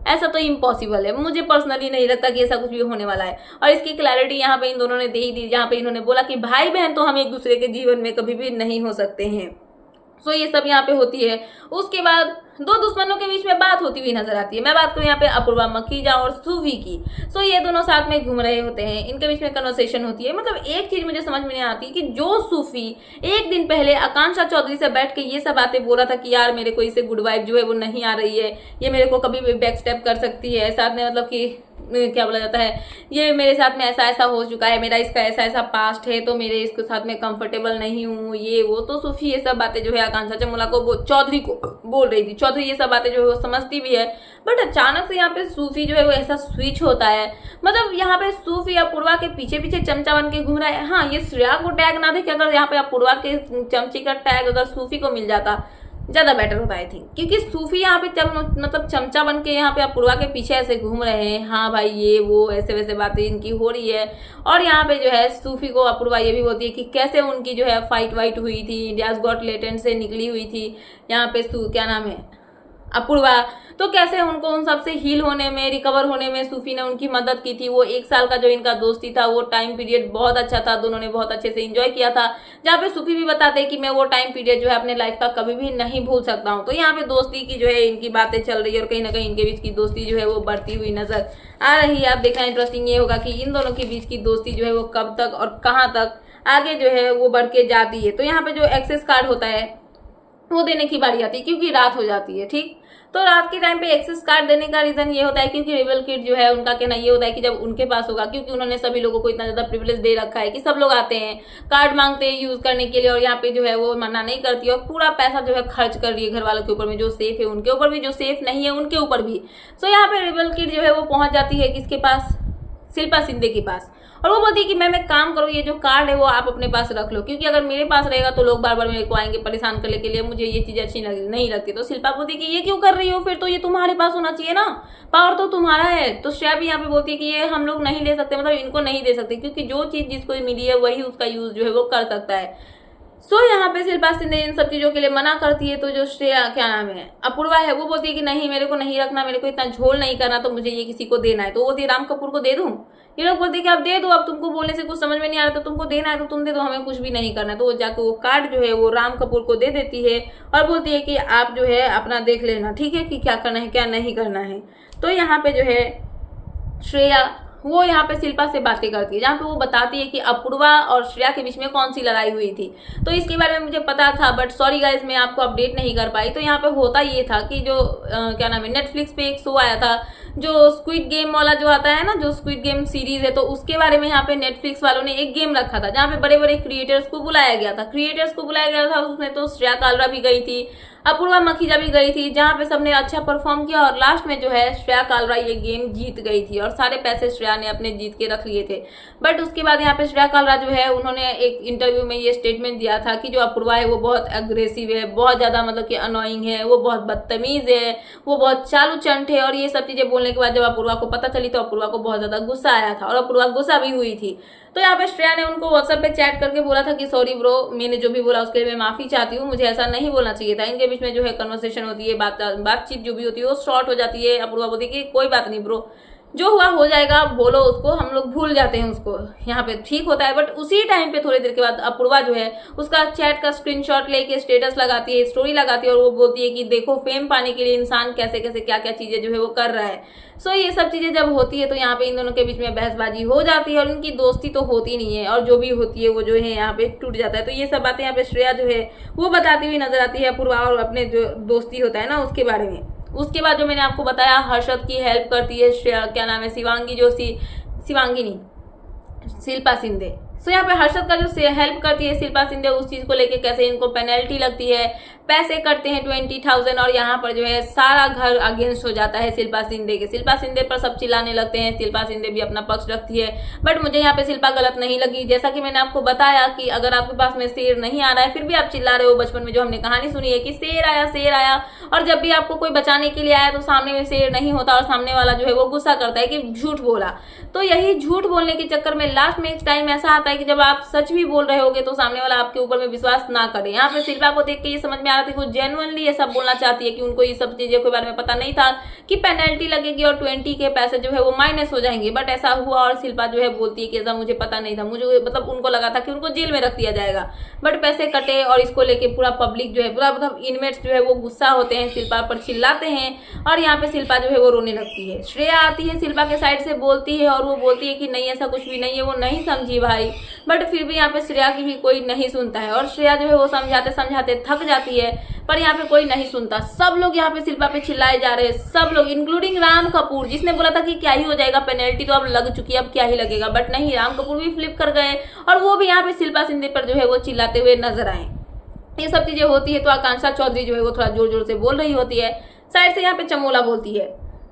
ऐसा तो इम्पॉसिबल है, मुझे पर्सनली नहीं लगता कि ऐसा कुछ भी होने वाला है। और इसकी क्लैरिटी यहाँ पे इन दोनों ने दे ही दी, जहाँ पे इन्होंने बोला कि भाई बहन तो हम एक दूसरे के जीवन में कभी भी नहीं हो सकते हैं। सो ये सब यहाँ पे होती है। उसके बाद दो दुश्मनों के बीच में बात होती हुई नजर आती है। मैं बात करूँ यहाँ पे अपूर्वा मखीजा और सूफी की। सो ये दोनों साथ में घूम रहे होते हैं, इनके बीच में कन्वर्सेशन होती है। मतलब एक चीज मुझे समझ में नहीं आती कि जो सूफी एक दिन पहले आकांक्षा चौधरी से बैठ के ये सब बातें बोला था कि यार मेरे को इससे गुड वाइब जो है वो नहीं आ रही है, ये मेरे को कभी भी बैक स्टेप कर सकती है, साथ में मतलब कि क्या बोला जाता है, ये मेरे साथ में ऐसा ऐसा हो चुका है, मेरा इसका ऐसा ऐसा पास्ट है, तो मेरे इसके साथ में कंफर्टेबल नहीं हूँ, ये वो। तो सूफी ये सब बातें जो है आकांक्षा चमोला को चौधरी को बोल रही थी। चौधरी ये सब बातें जो है वो समझती भी है, बट अचानक से यहाँ पे सूफी जो है वो ऐसा स्विच होता है। मतलब यहाँ पे सूफी अपूर्वा के पीछे पीछे चमचा बन के घूम रहा है। हाँ, ये श्रेया को टैग ना देखे, अगर यहाँ पे अपूर्वा के चमची का टैग अगर सूफी को मिल जाता ज्यादा बेटर होता आई थिंक, क्योंकि सूफी यहाँ पे मतलब चमचा बन के यहाँ पे अपूर्वा के पीछे ऐसे घूम रहे हैं। हाँ भाई ये वो ऐसे वैसे बातें इनकी हो रही है। और यहाँ पे जो है सूफी को अपूर्वा ये भी बोलती है कि कैसे उनकी जो है फाइट वाइट हुई थी, इंडियाज गॉट टैलेंट से निकली हुई थी यहाँ पे क्या नाम है अपूर्वा, तो कैसे उनको उन सबसे हील होने में रिकवर होने में सूफी ने उनकी मदद की थी। वो 1 साल का जो इनका दोस्ती था वो टाइम पीरियड बहुत अच्छा था, दोनों ने बहुत अच्छे से एंजॉय किया था। जहाँ पे सूफी भी बताते हैं कि मैं वो टाइम पीरियड जो है अपने लाइफ का कभी भी नहीं भूल सकता हूँ। तो यहाँ पे दोस्ती की जो है इनकी बातें चल रही है और कहीं ना कहीं इनके बीच की दोस्ती जो है वो बढ़ती हुई नजर आ रही है। आप देखना इंटरेस्टिंग ये होगा कि इन दोनों के बीच की दोस्ती जो है वो कब तक और कहाँ तक आगे जो है वो बढ़ के जाती है। तो यहाँ पे जो एक्सेस कार्ड होता है वो देने की बारी आती है, क्योंकि रात हो जाती है। ठीक, तो रात के टाइम पे एक्सेस कार्ड देने का रीजन ये होता है क्योंकि रिबल किड जो है उनका कहना ये होता है कि जब उनके पास होगा, क्योंकि उन्होंने सभी लोगों को इतना ज्यादा प्रिविलेज दे रखा है कि सब लोग आते हैं कार्ड मांगते हैं यूज करने के लिए, और यहाँ पे जो है वो मना नहीं करती और पूरा पैसा जो है खर्च कर रही है घर वालों के ऊपर में, जो सेफ है उनके ऊपर भी, जो सेफ नहीं है उनके ऊपर भी। सो यहाँ पे रिबल किड जो है वो पहुंच जाती है किसके पास, शिल्पा शिंदे के पास, और वो बोलती है कि मैं काम करूँ, ये जो कार्ड है वो आप अपने पास रख लो, क्योंकि अगर मेरे पास रहेगा तो लोग बार बार मेरे को आएंगे परेशान करने के लिए, मुझे ये चीज अच्छी नहीं लगती। तो शिल्पा बोलती है कि ये क्यों कर रही हो, फिर तो ये तुम्हारे पास होना चाहिए ना, पावर तो तुम्हारा है। तो श्रेया भी यहाँ पे बोलती है कि ये हम लोग नहीं ले सकते, मतलब इनको नहीं दे सकते, क्योंकि जो चीज जिसको मिली है वही उसका यूज जो है वो कर सकता है। सो यहाँ पे शिल्पा शिंदे इन सब चीजों के लिए मना करती है। तो जो श्रेया क्या नाम है अपूर्वा है वो बोलती है कि नहीं मेरे को नहीं रखना, मेरे को इतना झोल नहीं करना, तो मुझे ये किसी को देना है। तो वो बोलती है राम कपूर को दे दूं। ये लोग बोलते हैं कि आप दे दो, अब तुमको बोलने से कुछ समझ में नहीं आ रहा, तो तुमको देना है तो तुम दे दो, हमें कुछ भी नहीं करना है। तो वो जाकर वो कार्ड जो है वो राम कपूर को दे देती है और बोलती है कि आप जो है अपना देख लेना, ठीक है, कि क्या करना है क्या नहीं करना है। तो यहाँ पे जो है श्रेया वो यहाँ पे शिल्पा से बातें करती है, जहाँ पे वो बताती है कि अपूर्वा और श्रेया के बीच में कौन सी लड़ाई हुई थी। तो इसके बारे में मुझे पता था, बट सॉरी गाइज मैं आपको अपडेट नहीं कर पाई। तो यहाँ पे होता ये था कि जो क्या नाम है, नेटफ्लिक्स पे एक शो आया था जो स्क्विड गेम वाला जो आता है ना, जो स्क्विड गेम सीरीज है, तो उसके बारे में यहाँ पे नेटफ्लिक्स वालों ने एक गेम रखा था जहाँ पे बड़े बड़े क्रिएटर्स को बुलाया गया था। उसमें तो श्रेया कालरा भी गई थी, अपूर्वा मखीजा भी गई थी, जहाँ पे सबने अच्छा परफॉर्म किया और लास्ट में जो है श्रेया कालरा ये गेम जीत गई थी और सारे पैसे श्रेया ने अपने जीत के रख लिए थे। बट उसके बाद यहाँ पे श्रेया कालरा जो है, उन्होंने एक इंटरव्यू में ये स्टेटमेंट दिया था कि जो अपूर्वा है वो बहुत अग्रेसिव है, बहुत ज्यादा मतलब कि अनोइंग है, वो बहुत बदतमीज है, वो बहुत चालू चंट है। और ये सब चीजें बोलने के बाद जब अपूर्वा को पता चली तो अपूर्वा को बहुत ज्यादा गुस्सा आया था और अपूर्वा गुस्सा भी हुई थी। तो यहाँ पे श्रेया ने उनको व्हाट्सएप पे चैट करके बोला था कि सॉरी ब्रो, मैंने जो भी बोला उसके लिए मैं माफी चाहती हूँ, मुझे ऐसा नहीं बोलना चाहिए था। इनके बीच में जो है कन्वर्सेशन होती है, बातचीत जो भी होती है वो शॉर्ट हो जाती है। अपूर्वा बोलती है कि कोई बात नहीं ब्रो, जो हुआ हो जाएगा, बोलो उसको, हम लोग भूल जाते हैं उसको, यहाँ पे ठीक होता है। बट उसी टाइम पे थोड़ी देर के बाद अपूर्वा जो है उसका चैट का स्क्रीनशॉट लेके स्टेटस लगाती है, स्टोरी लगाती है और वो बोलती है कि देखो फेम पाने के लिए इंसान कैसे कैसे क्या क्या चीजें जो है वो कर रहा है। सो ये सब चीजें जब होती है तो यहाँ पे इन दोनों के बीच में बहसबाजी हो जाती है और इनकी दोस्ती तो होती नहीं है और जो भी होती है वो जो है यहाँ पे टूट जाता है। तो ये सब बातें यहाँ पे श्रेया जो है वो बताती हुई नजर आती है अपूर्वा और अपने जो दोस्ती होता है ना उसके बारे में। उसके बाद जो मैंने आपको बताया, हर्षद की हेल्प करती है क्या नाम है, शिवांगी नहीं, शिल्पा शिंदे। सो यहाँ पे हर्षद का जो हेल्प करती है शिल्पा शिंदे, उस चीज को लेके कैसे इनको पेनल्टी लगती है, पैसे कटते हैं 20,000 और यहाँ पर जो है सारा घर अगेंस्ट हो जाता है शिल्पा शिंदे के। शिल्पा शिंदे पर सब चिल्लाने लगते हैं, शिल्पा शिंदे भी अपना पक्ष रखती है। बट मुझे यहाँ पे शिल्पा गलत नहीं लगी। जैसा कि मैंने आपको बताया कि अगर आपके पास में शेर नहीं आ रहा है फिर भी आप चिल्ला रहे हो, बचपन में जो हमने कहानी सुनी है कि शेर आया, और जब भी आपको कोई बचाने के लिए आया तो सामने में शेर नहीं होता और सामने वाला जो है वो गुस्सा करता है कि झूठ बोला। तो यही झूठ बोलने के चक्कर में लास्ट में एक टाइम ऐसा आता है कि जब आप सच भी बोल रहे होगे तो सामने वाला आपके ऊपर में विश्वास ना करे। यहाँ पे शिल्पा को देख के ये समझ में आ रहा था कि वो जेन्युइनली ये सब बोलना चाहती है कि उनको ये सब चीजों के बारे में पता नहीं था कि पेनल्टी लगेगी और 20 के पैसे जो है वो माइनस हो जाएंगे। बट ऐसा हुआ और शिल्पा जो है बोलती है कि ऐसा मुझे पता नहीं था, मुझे मतलब उनको लगा था कि उनको जेल में रख दिया जाएगा, बट पैसे कटे और इसको लेके पूरा पब्लिक जो है, पूरा मतलब इनमेट्स जो है वो गुस्सा होते हैं, शिल्पा पर चिल्लाते हैं और यहाँ पे शिल्पा जो है वो रोने लगती है। श्रेया आती है, शिल्पा के साइड से बोलती है और वो बोलती है कि नहीं ऐसा कुछ भी नहीं है, वो नहीं समझी भाई। बट फिर भी यहाँ पे श्रेया की भी कोई नहीं सुनता है और श्रेया जो है वो समझाते समझाते थक जाती है, पर यहाँ पे कोई नहीं सुनता। सब लोग यहाँ पे शिल्पा पे चिल्लाए जा रहे हैं, सब लोग इंक्लूडिंग राम कपूर, जिसने बोला था कि क्या ही हो जाएगा, पेनल्टी तो अब लग चुकी है, अब क्या ही लगेगा। बट नहीं, राम कपूर भी फ्लिप कर गए और वो भी यहाँ पे शिल्पा शिंदे पर जो है वो चिल्लाते हुए नजर आए। ये सब चीजें होती है तो आकांक्षा चौधरी जो है वो थोड़ा जोर जोर से बोल रही होती है। साइड से यहाँ पे चमोला बोलती है,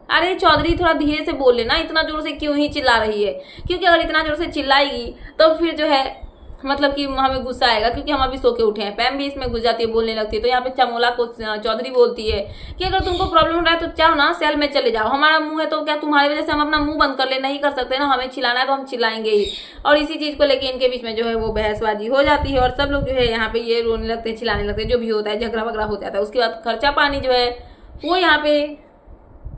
अरे चौधरी थोड़ा धीरे से बोल लेना, इतना जोर से क्यों ही चिल्ला रही है, क्योंकि अगर इतना जोर से चिल्लाएगी तो फिर जो है मतलब कि हमें गुस्सा आएगा, क्योंकि हम अभी सो के उठे हैं। पैम भी इसमें घुस जाती है, बोलने लगती है। तो यहाँ पे चमोला को चौधरी बोलती है कि अगर तुमको प्रॉब्लम हो रहा है तो चाहो ना सेल में चले जाओ, हमारा मुंह है तो क्या तुम्हारी वजह से हम अपना मुंह बंद कर ले, नहीं कर सकते ना, हमें चिल्लाना है तो हम चिल्लाएंगे ही। और इसी चीज को लेके इनके बीच में जो है वो बहसबाजी हो जाती है और सब लोग जो है यहाँ पे ये रोने लगते हैं, चिल्लाने लगते हैं, जो भी होता है झगड़ा वगड़ा हो जाता है। उसके बाद खर्चा पानी जो है वो यहाँ पे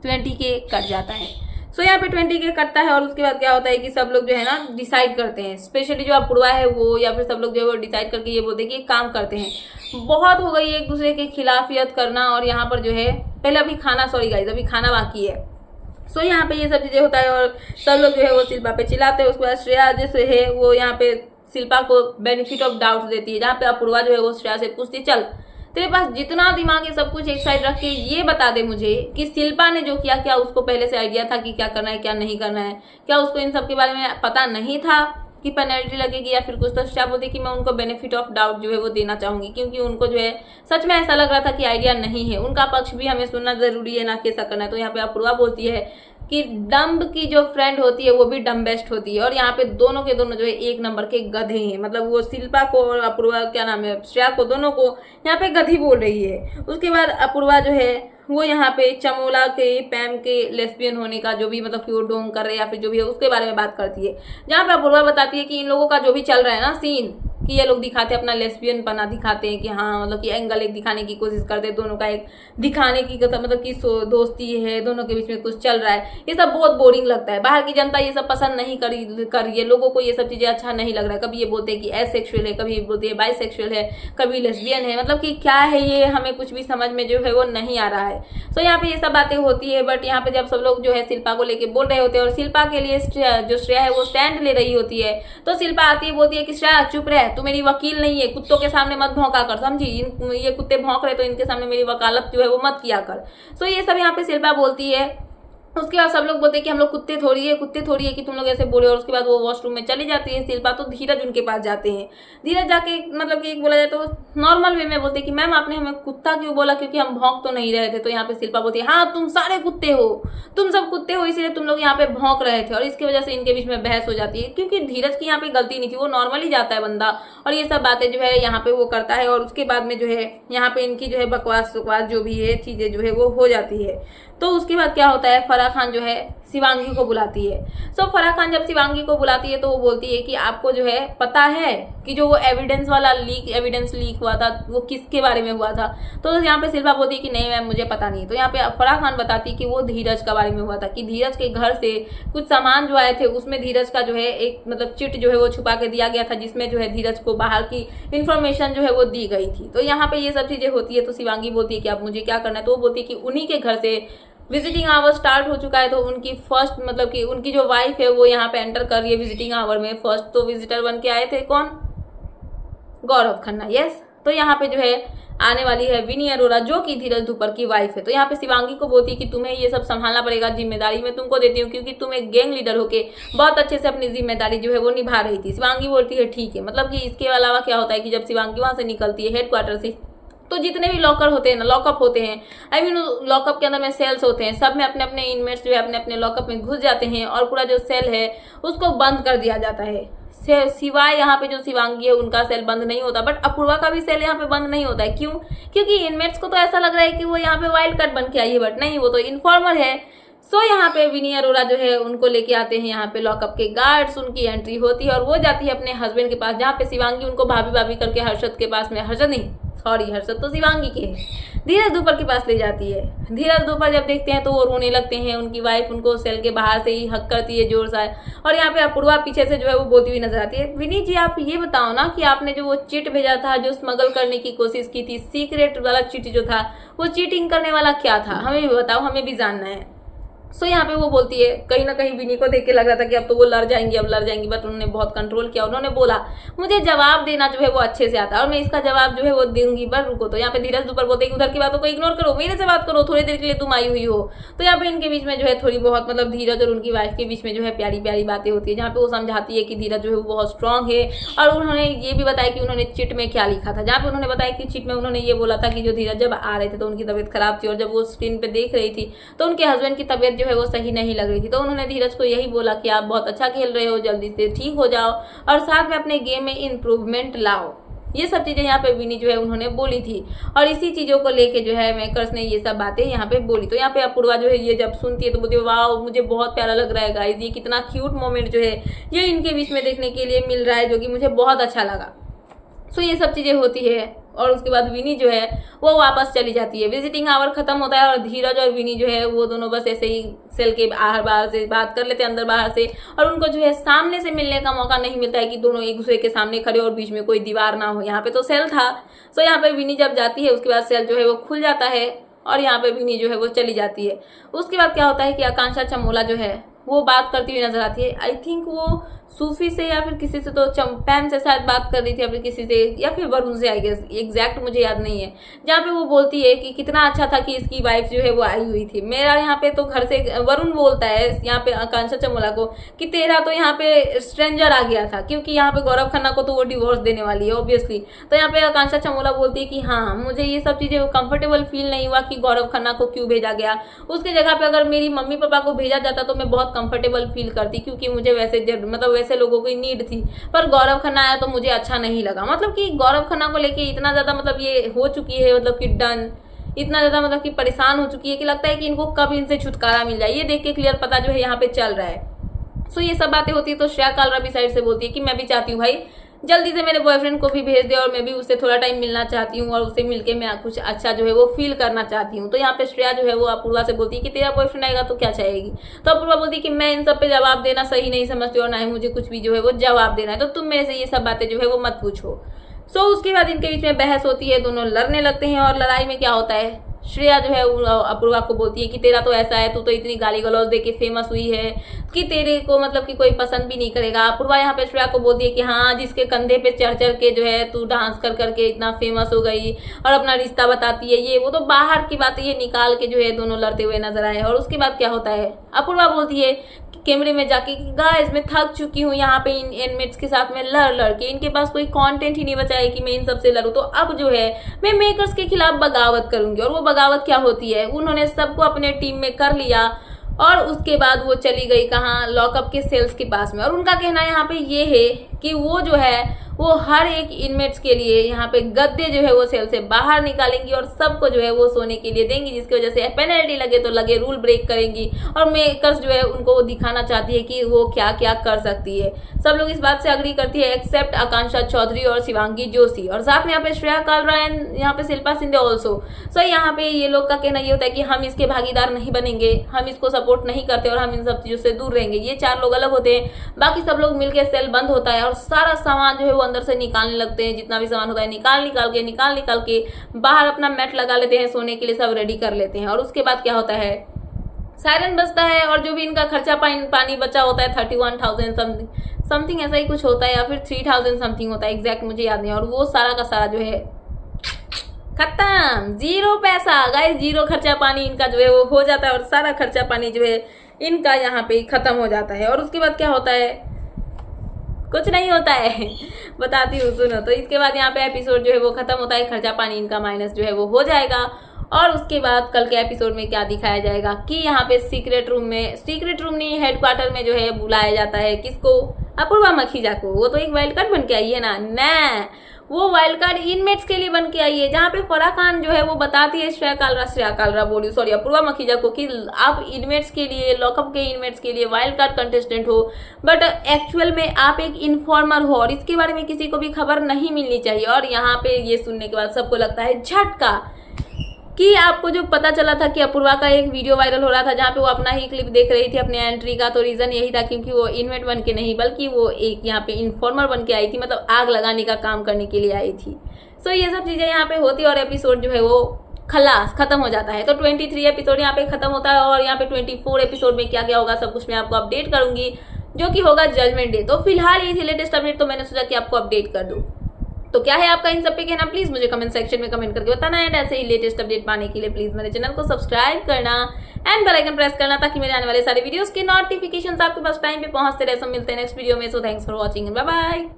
20 के कट जाता है। सो यहाँ पे 20 के कटता है और उसके बाद क्या होता है कि सब लोग जो है ना डिसाइड करते हैं, स्पेशली जो अपूर्वा है वो या फिर सब लोग जो है वो डिसाइड करके ये बोलते हैं कि एक काम करते हैं। बहुत हो गई एक दूसरे के खिलाफियत करना और यहाँ पर जो है पहले अभी खाना बाकी है। सो यहाँ पे ये सब चीजें होता है और सब लोग जो है वो शिल्पा पे चिल्लाते हैं। उसके बाद श्रेया जैसे है वो यहाँ पे शिल्पा को बेनिफिट ऑफ डाउट देती है, जहाँ पे अपूर्वा जो है वो श्रेया से पूछती है, चल तेरे पास जितना दिमाग है सब कुछ एक साइड रख के ये बता दे मुझे कि शिल्पा ने जो किया क्या उसको पहले से आइडिया था कि क्या करना है क्या नहीं करना है, क्या उसको इन सब के बारे में पता नहीं था कि पेनल्टी लगेगी या फिर कुछ। तो श्रेया बोलती कि मैं उनको बेनिफिट ऑफ डाउट जो है वो देना चाहूंगी, क्योंकि उनको जो है सच में ऐसा लग रहा था कि आइडिया नहीं है, उनका पक्ष भी हमें सुनना जरूरी है, ना कि ऐसा करना है। तो यहाँ पे अपूर्वा बोलती है कि डम्ब की जो फ्रेंड होती है वो भी डम बेस्ट होती है और यहाँ पे दोनों के दोनों जो है एक नंबर के गधे हैं। मतलब वो शिल्पा को और अपूर्वा क्या नाम है श्रेया को, दोनों को यहाँ पे गधी बोल रही है। उसके बाद अपूर्वा जो है वो यहाँ पे चमोला के पैम के लेस्बियन होने का जो भी मतलब कि वो डोंग कर रहे या फिर जो भी है उसके बारे में बात करती है, जहाँ पे अपूर्वा बताती है कि इन लोगों का जो भी चल रहा है ना सीन, कि ये लोग दिखाते अपना लेस्बियन पना दिखाते हैं कि हाँ मतलब कि एंगल एक दिखाने की कोशिश करते हैं, दोनों का एक दिखाने की मतलब कि दोस्ती है, दोनों के बीच में कुछ चल रहा है। ये सब बहुत बोरिंग लगता है। बाहर की जनता ये सब पसंद नहीं कर रही है, लोगों को ये सब चीजें अच्छा नहीं लग रहा है। कभी ये बोलते हैं कि एसेक्सुअल है, कभी बोलते हैं बाइसेक्सुअल है, कभी लेस्बियन है, मतलब कि क्या है ये हमें कुछ भी समझ में जो है वो नहीं आ रहा है। सो यहाँ पे ये सब बातें होती है। बट यहाँ पे जब सब लोग जो है शिल्पा को लेके बोल रहे होते हैं और शिल्पा के लिए जो श्रेया है वो स्टैंड ले रही होती है, तो शिल्पा आती है बोलती है कि श्रेया चुप रह, तू मेरी वकील नहीं है, कुत्तों के सामने मत भौंका कर, समझी, ये कुत्ते भौंक रहे तो इनके सामने मेरी वकालत जो है वो मत किया कर। सो ये सब यहाँ पे शिल्पा बोलती है। उसके बाद सब लोग बोलते हैं कि हम लोग कुत्ते थोड़ी है कि तुम लोग ऐसे बोले। और उसके बाद वो वॉशरूम में चली जाती है शिल्पा, तो धीरज उनके पास जाते हैं। धीरज जाके मतलब कि एक बोला जाए तो नॉर्मल वे में बोलते हैं कि मैम आपने हमें कुत्ता क्यों बोला, क्योंकि हम भौंक तो नहीं रहे थे। तो यहाँ पे शिल्पा बोलती है हाँ तुम सारे कुत्ते हो, तुम सब कुत्ते हो, इसलिए तुम लोग यहाँ पे भौंक रहे थे। और इसकी वजह से इनके बीच में बहस हो जाती है, क्योंकि धीरज की यहाँ पे गलती नहीं थी, वो नॉर्मली जाता है बंदा और ये सब बातें जो है यहाँ पे वो करता है। और उसके बाद में जो है यहाँ पे इनकी जो है बकवास जो भी है चीजें जो है वो हो जाती है। तो उसके बाद क्या होता है, फराह खान जो है शिवांगी को बुलाती है। सो फराह खान जब शिवांगी को बुलाती है तो वो बोलती है कि आपको जो है पता है कि जो वो एविडेंस लीक हुआ था वो किसके बारे में हुआ था। तो यहाँ पे शिल्पा बोलती है कि नहीं मैम मुझे पता नहीं। तो यहाँ पे फराह खान बताती है कि वो धीरज के बारे में हुआ था, कि धीरज के घर से कुछ सामान जो आए थे उसमें धीरज का जो है एक मतलब चिट जो है वो छुपा के दिया गया था, जिसमें जो है धीरज को बाहर की इन्फॉर्मेशन जो है वो दी गई थी। तो यहाँ पे ये सब चीजें होती है। तो शिवांगी बोलती है कि अब मुझे क्या करना है। तो वो बोलती है कि उन्हीं के घर से विजिटिंग आवर स्टार्ट हो चुका है। तो उनकी फर्स्ट मतलब कि उनकी जो वाइफ है वो यहाँ पे एंटर कर रही है विजिटिंग आवर में। फर्स्ट तो विजिटर बन के आए थे कौन, गौरव खन्ना, यस। तो यहाँ पे जो है आने वाली है विनी अरोरा, जो कि धीरज धुपर की वाइफ है। तो यहाँ पे शिवांगी को बोलती है कि तुम्हें ये सब संभालना पड़ेगा, जिम्मेदारी मैं तुमको देती हूँ, क्योंकि तुम एक गैंग लीडर होके बहुत अच्छे से अपनी जिम्मेदारी जो है वो निभा रही थी। शिवांगी बोलती है ठीक है। मतलब कि इसके अलावा क्या होता है कि जब शिवांगी वहां से निकलती है हेडक्वार्टर से, तो जितने भी लॉकर होते हैं ना, लॉकअप होते हैं, आई मीन लॉकअप के अंदर में सेल्स होते हैं, सब में अपने अपने इनमेट्स जो है अपने अपने लॉकअप में घुस जाते हैं और पूरा जो सेल है उसको बंद कर दिया जाता है। सिवाय यहाँ पे जो शिवांगी है उनका सेल बंद नहीं होता, बट अपूर्वा का भी सेल यहाँ पे बंद नहीं होता है। क्यों? क्योंकि इनमेट्स को तो ऐसा लग रहा है कि वो यहाँ पे वाइल्ड कार्ड बन के आई है, बट नहीं, वो तो इन्फॉर्मर है। सो यहाँ पे विनी अरोरा जो है उनको लेके आते हैं यहाँ पे लॉकअप के गार्ड्स, उनकी एंट्री होती है और वो जाती है अपने हस्बैंड के पास, जहाँ पे शिवांगी उनको भाभी भाभी करके हर्षद के पास में, हर्षद नहीं सॉरी हर्षद तो शिवांगी के है, धीरज धुपर के पास ले जाती है। धीरज धुपर जब देखते हैं तो वो रोने लगते हैं। उनकी वाइफ उनको सेल के बाहर से ही हक करती है जोर से। और यहाँ पे अपूर्वा पीछे से जो है वो बोलती हुई नजर आती है, विनी जी आप ये बताओ ना कि आपने जो वो चिट भेजा था जो स्मगल करने की कोशिश की थी, सीक्रेट वाला चिट जो था, वो चीटिंग करने वाला क्या था, हमें भी बताओ, हमें भी जानना है। सो यहाँ पे वो बोलती है, कहीं ना कहीं विनी को देख के लग रहा था कि अब तो वो लड़ जाएंगी, बट उन्होंने बहुत कंट्रोल किया। उन्होंने बोला मुझे जवाब देना जो है वो अच्छे से आता है और मैं इसका जवाब जो है वो दूंगी, पर रुको। तो यहाँ पे धीरज धुपर बोलते हैं कि उधर की बातों को इग्नोर करो, मेरे से बात करो, थोड़ी देर के लिए तुम आई हुई हो। तो यहाँ पे इनके बीच में जो है थोड़ी बहुत मतलब धीरज और उनकी वाइफ के बीच में जो है प्यारी प्यारी बातें होती है, जहाँ पे वो समझाती है कि धीरज जो है वो बहुत स्ट्रांग है। और उन्होंने ये भी बताया कि उन्होंने चिट में क्या लिखा था, जहाँ पे उन्होंने बताया कि चिट में उन्होंने ये बोला था कि जो धीरज जब आ रहे थे तो उनकी तबीयत खराब थी और जब वो स्क्रीन पे देख रही थी तो उनके हस्बैंड की तबीयत जो है वो सही नहीं लग रही थी। तो उन्होंने धीरज को यही बोला कि आप बहुत अच्छा खेल रहे हो, जल्दी से ठीक हो जाओ और साथ में अपने गेम में इम्प्रूवमेंट लाओ। ये सब चीजें यहाँ पे विनी जो है उन्होंने बोली थी और इसी चीजों को लेके जो है मेकर्स ने ये सब बातें यहाँ पे बोली। तो यहाँ पे अपूर्वा जो है ये जब सुनती है तो बोलती है वाह मुझे बहुत प्यारा लग रहा है गाइस, ये कितना क्यूट मोमेंट जो है ये इनके बीच में देखने के लिए मिल रहा है, जो कि मुझे बहुत अच्छा लगा। सो ये सब चीजें होती है और उसके बाद विनी जो है वो वापस चली जाती है। विजिटिंग आवर खत्म होता है और धीरज और विनी जो है वो दोनों बस ऐसे ही सेल के बाहर से बात कर लेते हैं, अंदर बाहर से, और उनको जो है सामने से मिलने का मौका नहीं मिलता है कि दोनों एक दूसरे के सामने खड़े और बीच में कोई दीवार ना हो। यहाँ पे तो सेल था। सो यहाँ पे विनी जब जाती है उसके बाद सेल जो है वो खुल जाता है और यहाँ पे विनी जो है वो चली जाती है। उसके बाद क्या होता है कि आकांक्षा चमोला जो है वो बात करती हुई नजर आती है। आई थिंक वो सूफी से या फिर किसी से, तो पैम से शायद बात कर रही थी, या फिर किसी से या फिर वरुण से, आई गेस एग्जैक्ट मुझे याद नहीं है। जहाँ पे वो बोलती है कि कितना अच्छा था कि इसकी वाइफ जो है वो आई हुई थी। मेरा यहाँ पे तो घर से वरुण बोलता है यहाँ पे आकांक्षा चमोला को कि तेरा तो यहाँ पे स्ट्रेंजर आ गया था, क्योंकि यहाँ पे गौरव खन्ना को तो वो डिवोर्स देने वाली है ऑब्वियसली। तो यहाँ पे आकांक्षा चमोला बोलती है कि हाँ मुझे ये सब चीजें कंफर्टेबल फील नहीं हुआ कि गौरव खन्ना को क्यों भेजा गया, उसके जगह पे अगर मेरी मम्मी पापा को भेजा जाता तो मैं बहुत कंफर्टेबल फील करती, क्योंकि मुझे वैसे लोगों की नीड थी। पर गौरव खन्ना आया तो मुझे अच्छा नहीं लगा। मतलब कि गौरव खन्ना को लेके इतना ज्यादा मतलब ये हो चुकी है, मतलब कि डन, इतना ज्यादा मतलब कि परेशान हो चुकी है कि लगता है कि इनको कब इनसे छुटकारा मिल जाए। ये देख के क्लियर पता जो है यहाँ पे चल रहा है। सो ये सब बातें होती है। तो श्रेया कालरा भी साइड से बोलती है कि मैं भी चाहती हूँ भाई जल्दी से मेरे बॉयफ्रेंड को भी भेज दे और मैं भी उससे थोड़ा टाइम मिलना चाहती हूँ और उससे मिलके मैं कुछ अच्छा जो है वो फील करना चाहती हूँ। तो यहाँ पे श्रेया जो है वो अपूर्वा से बोलती है कि तेरा बॉयफ्रेंड आएगा तो क्या चाहेगी। तो अपूर्वा बोलती है कि मैं इन सब पे जवाब देना सही नहीं समझती और ना ही मुझे कुछ भी जो है वो जवाब देना है, तो तुम मेरे से ये सब बातें जो है वो मत पूछो। उसके बाद इनके बीच में बहस होती है, दोनों लड़ने लगते हैं और लड़ाई में क्या होता है, श्रेया जो है अपूर्वा को बोलती है कि तेरा तो ऐसा है, तू तो इतनी गाली गलौज दे के फेमस हुई है कि तेरे को मतलब कि कोई पसंद भी नहीं करेगा। अपूर्वा यहाँ पे श्रेया को बोलती है कि हाँ, जिसके कंधे पे चढ़ चढ़ के जो है तू डांस कर करके इतना फेमस हो गई और अपना रिश्ता बताती है, ये वो तो बाहर की बातें ये निकाल के जो है दोनों लड़ते हुए नजर आए। और उसके बाद क्या होता है, अपूर्वा बोलती है कैमरे में जाके कि गाइस मैं थक चुकी हूँ यहाँ पे इन इनमेट्स के साथ में लड़ के, इनके पास कोई कंटेंट ही नहीं बचा है कि मैं इन सबसे लड़ूं। तो अब जो है मैं मेकर्स के खिलाफ बगावत करूंगी। और वो बगावत क्या होती है, उन्होंने सबको अपने टीम में कर लिया और उसके बाद वो चली गई कहाँ, लॉकअप के सेल्स के पास में। और उनका कहना यहाँ पे ये है कि वो जो है वो हर एक इनमेट्स के लिए यहाँ पे गद्दे जो है वो सेल से बाहर निकालेंगी और सबको जो है वो सोने के लिए देंगी, जिसकी वजह से पेनल्टी लगे तो लगे, रूल ब्रेक करेंगी। और मेकर्स जो है उनको वो दिखाना चाहती है कि वो क्या क्या कर सकती है। सब लोग इस बात से अग्री करती है एक्सेप्ट आकांक्षा चौधरी और शिवांगी जोशी, और साथ में यहाँ पे श्रेया कालरा एंड यहाँ पे शिल्पा शिंदे ऑल्सो। सो यहाँ पे ये लोग का कहना ये होता है कि हम इसके भागीदार नहीं बनेंगे, हम इसको सपोर्ट नहीं करते और हम इन सब चीजों से दूर रहेंगे। ये 4 लोग अलग होते हैं, बाकी सब लोग मिलकर सेल बंद होता है और सारा सामान जो है वो अंदर से निकालने लगते हैं। जितना भी सामान होता है निकाल के बाहर अपना मैट लगा लेते हैं, सोने के लिए सब रेडी कर लेते हैं। और उसके बाद क्या होता है, सायरन बजता है और जो भी इनका खर्चा पानी बचा होता है 31,000 समथिंग ऐसा ही कुछ होता है, या फिर 3,000 समथिंग होता है, एग्जैक्ट मुझे याद नहीं। और वो सारा का सारा जो है खत्म, 0 पैसा गाइस, 0 खर्चा पानी इनका जो है वो हो जाता है और सारा खर्चा पानी जो है इनका यहाँ पे खत्म हो जाता है। और उसके बाद क्या होता है, कुछ नहीं होता है, बताती हूँ सुनो। तो इसके बाद यहाँ पे एपिसोड जो है वो खत्म होता है, खर्चा पानी इनका माइनस जो है वो हो जाएगा। और उसके बाद कल के एपिसोड में क्या दिखाया जाएगा कि यहाँ पे सीक्रेट रूम नहीं, हेडक्वार्टर में जो है बुलाया जाता है किसको, अपूर्वा मखीजा को। वो तो एक वाइल्ड कार्ड बन के आई है ना, वो वाइल्ड कार्ड इनमेट्स के लिए बन के आई है, जहाँ पे फराह खान जो है वो बताती है श्रेया कालरा बोली सॉरी अपूर्वा मखीजा को कि आप इनमेट्स के लिए, लॉकअप के इनमेट्स के लिए वाइल्ड कार्ड कंटेस्टेंट हो, बट एक्चुअल में आप एक इन्फॉर्मर हो और इसके बारे में किसी को भी खबर नहीं मिलनी चाहिए। और यहाँ पे ये सुनने के बाद सबको लगता है झटका कि आपको जो पता चला था कि अपूर्वा का एक वीडियो वायरल हो रहा था जहाँ पे वो अपना ही क्लिप देख रही थी अपने एंट्री का, तो रीजन यही था क्योंकि वो इनमेट बन के नहीं बल्कि वो एक यहाँ पे इन्फॉर्मर बन के आई थी, मतलब आग लगाने का काम करने के लिए आई थी। सो ये सब चीजें यहाँ पे होती और एपिसोड जो है वो खलास खत्म हो जाता है। तो 23 एपिसोड यहाँ पे खत्म होता है और यहाँ पे 24 एपिसोड में क्या क्या होगा सब कुछ मैं आपको अपडेट करूंगी, जो कि होगा जजमेंट डे। तो फिलहाल ये थी लेटेस्ट अपडेट, तो मैंने सोचा कि आपको अपडेट कर दूं। तो क्या है आपका इन सब पे कहना, प्लीज मुझे कमेंट सेक्शन में कमेंट करके बताना है। ऐसे ही लेटेस्ट अपडेट पाने के लिए प्लीज मेरे चैनल को सब्सक्राइब करना एंड बेल आइकन प्रेस करना, ताकि मेरे आने वाले सारे वीडियोस के नोटिफिकेशंस आपके पास टाइम पे पहुंचते रहे। सो मिलते हैं नेक्स्ट वीडियो में। So thanks for watching, bye bye.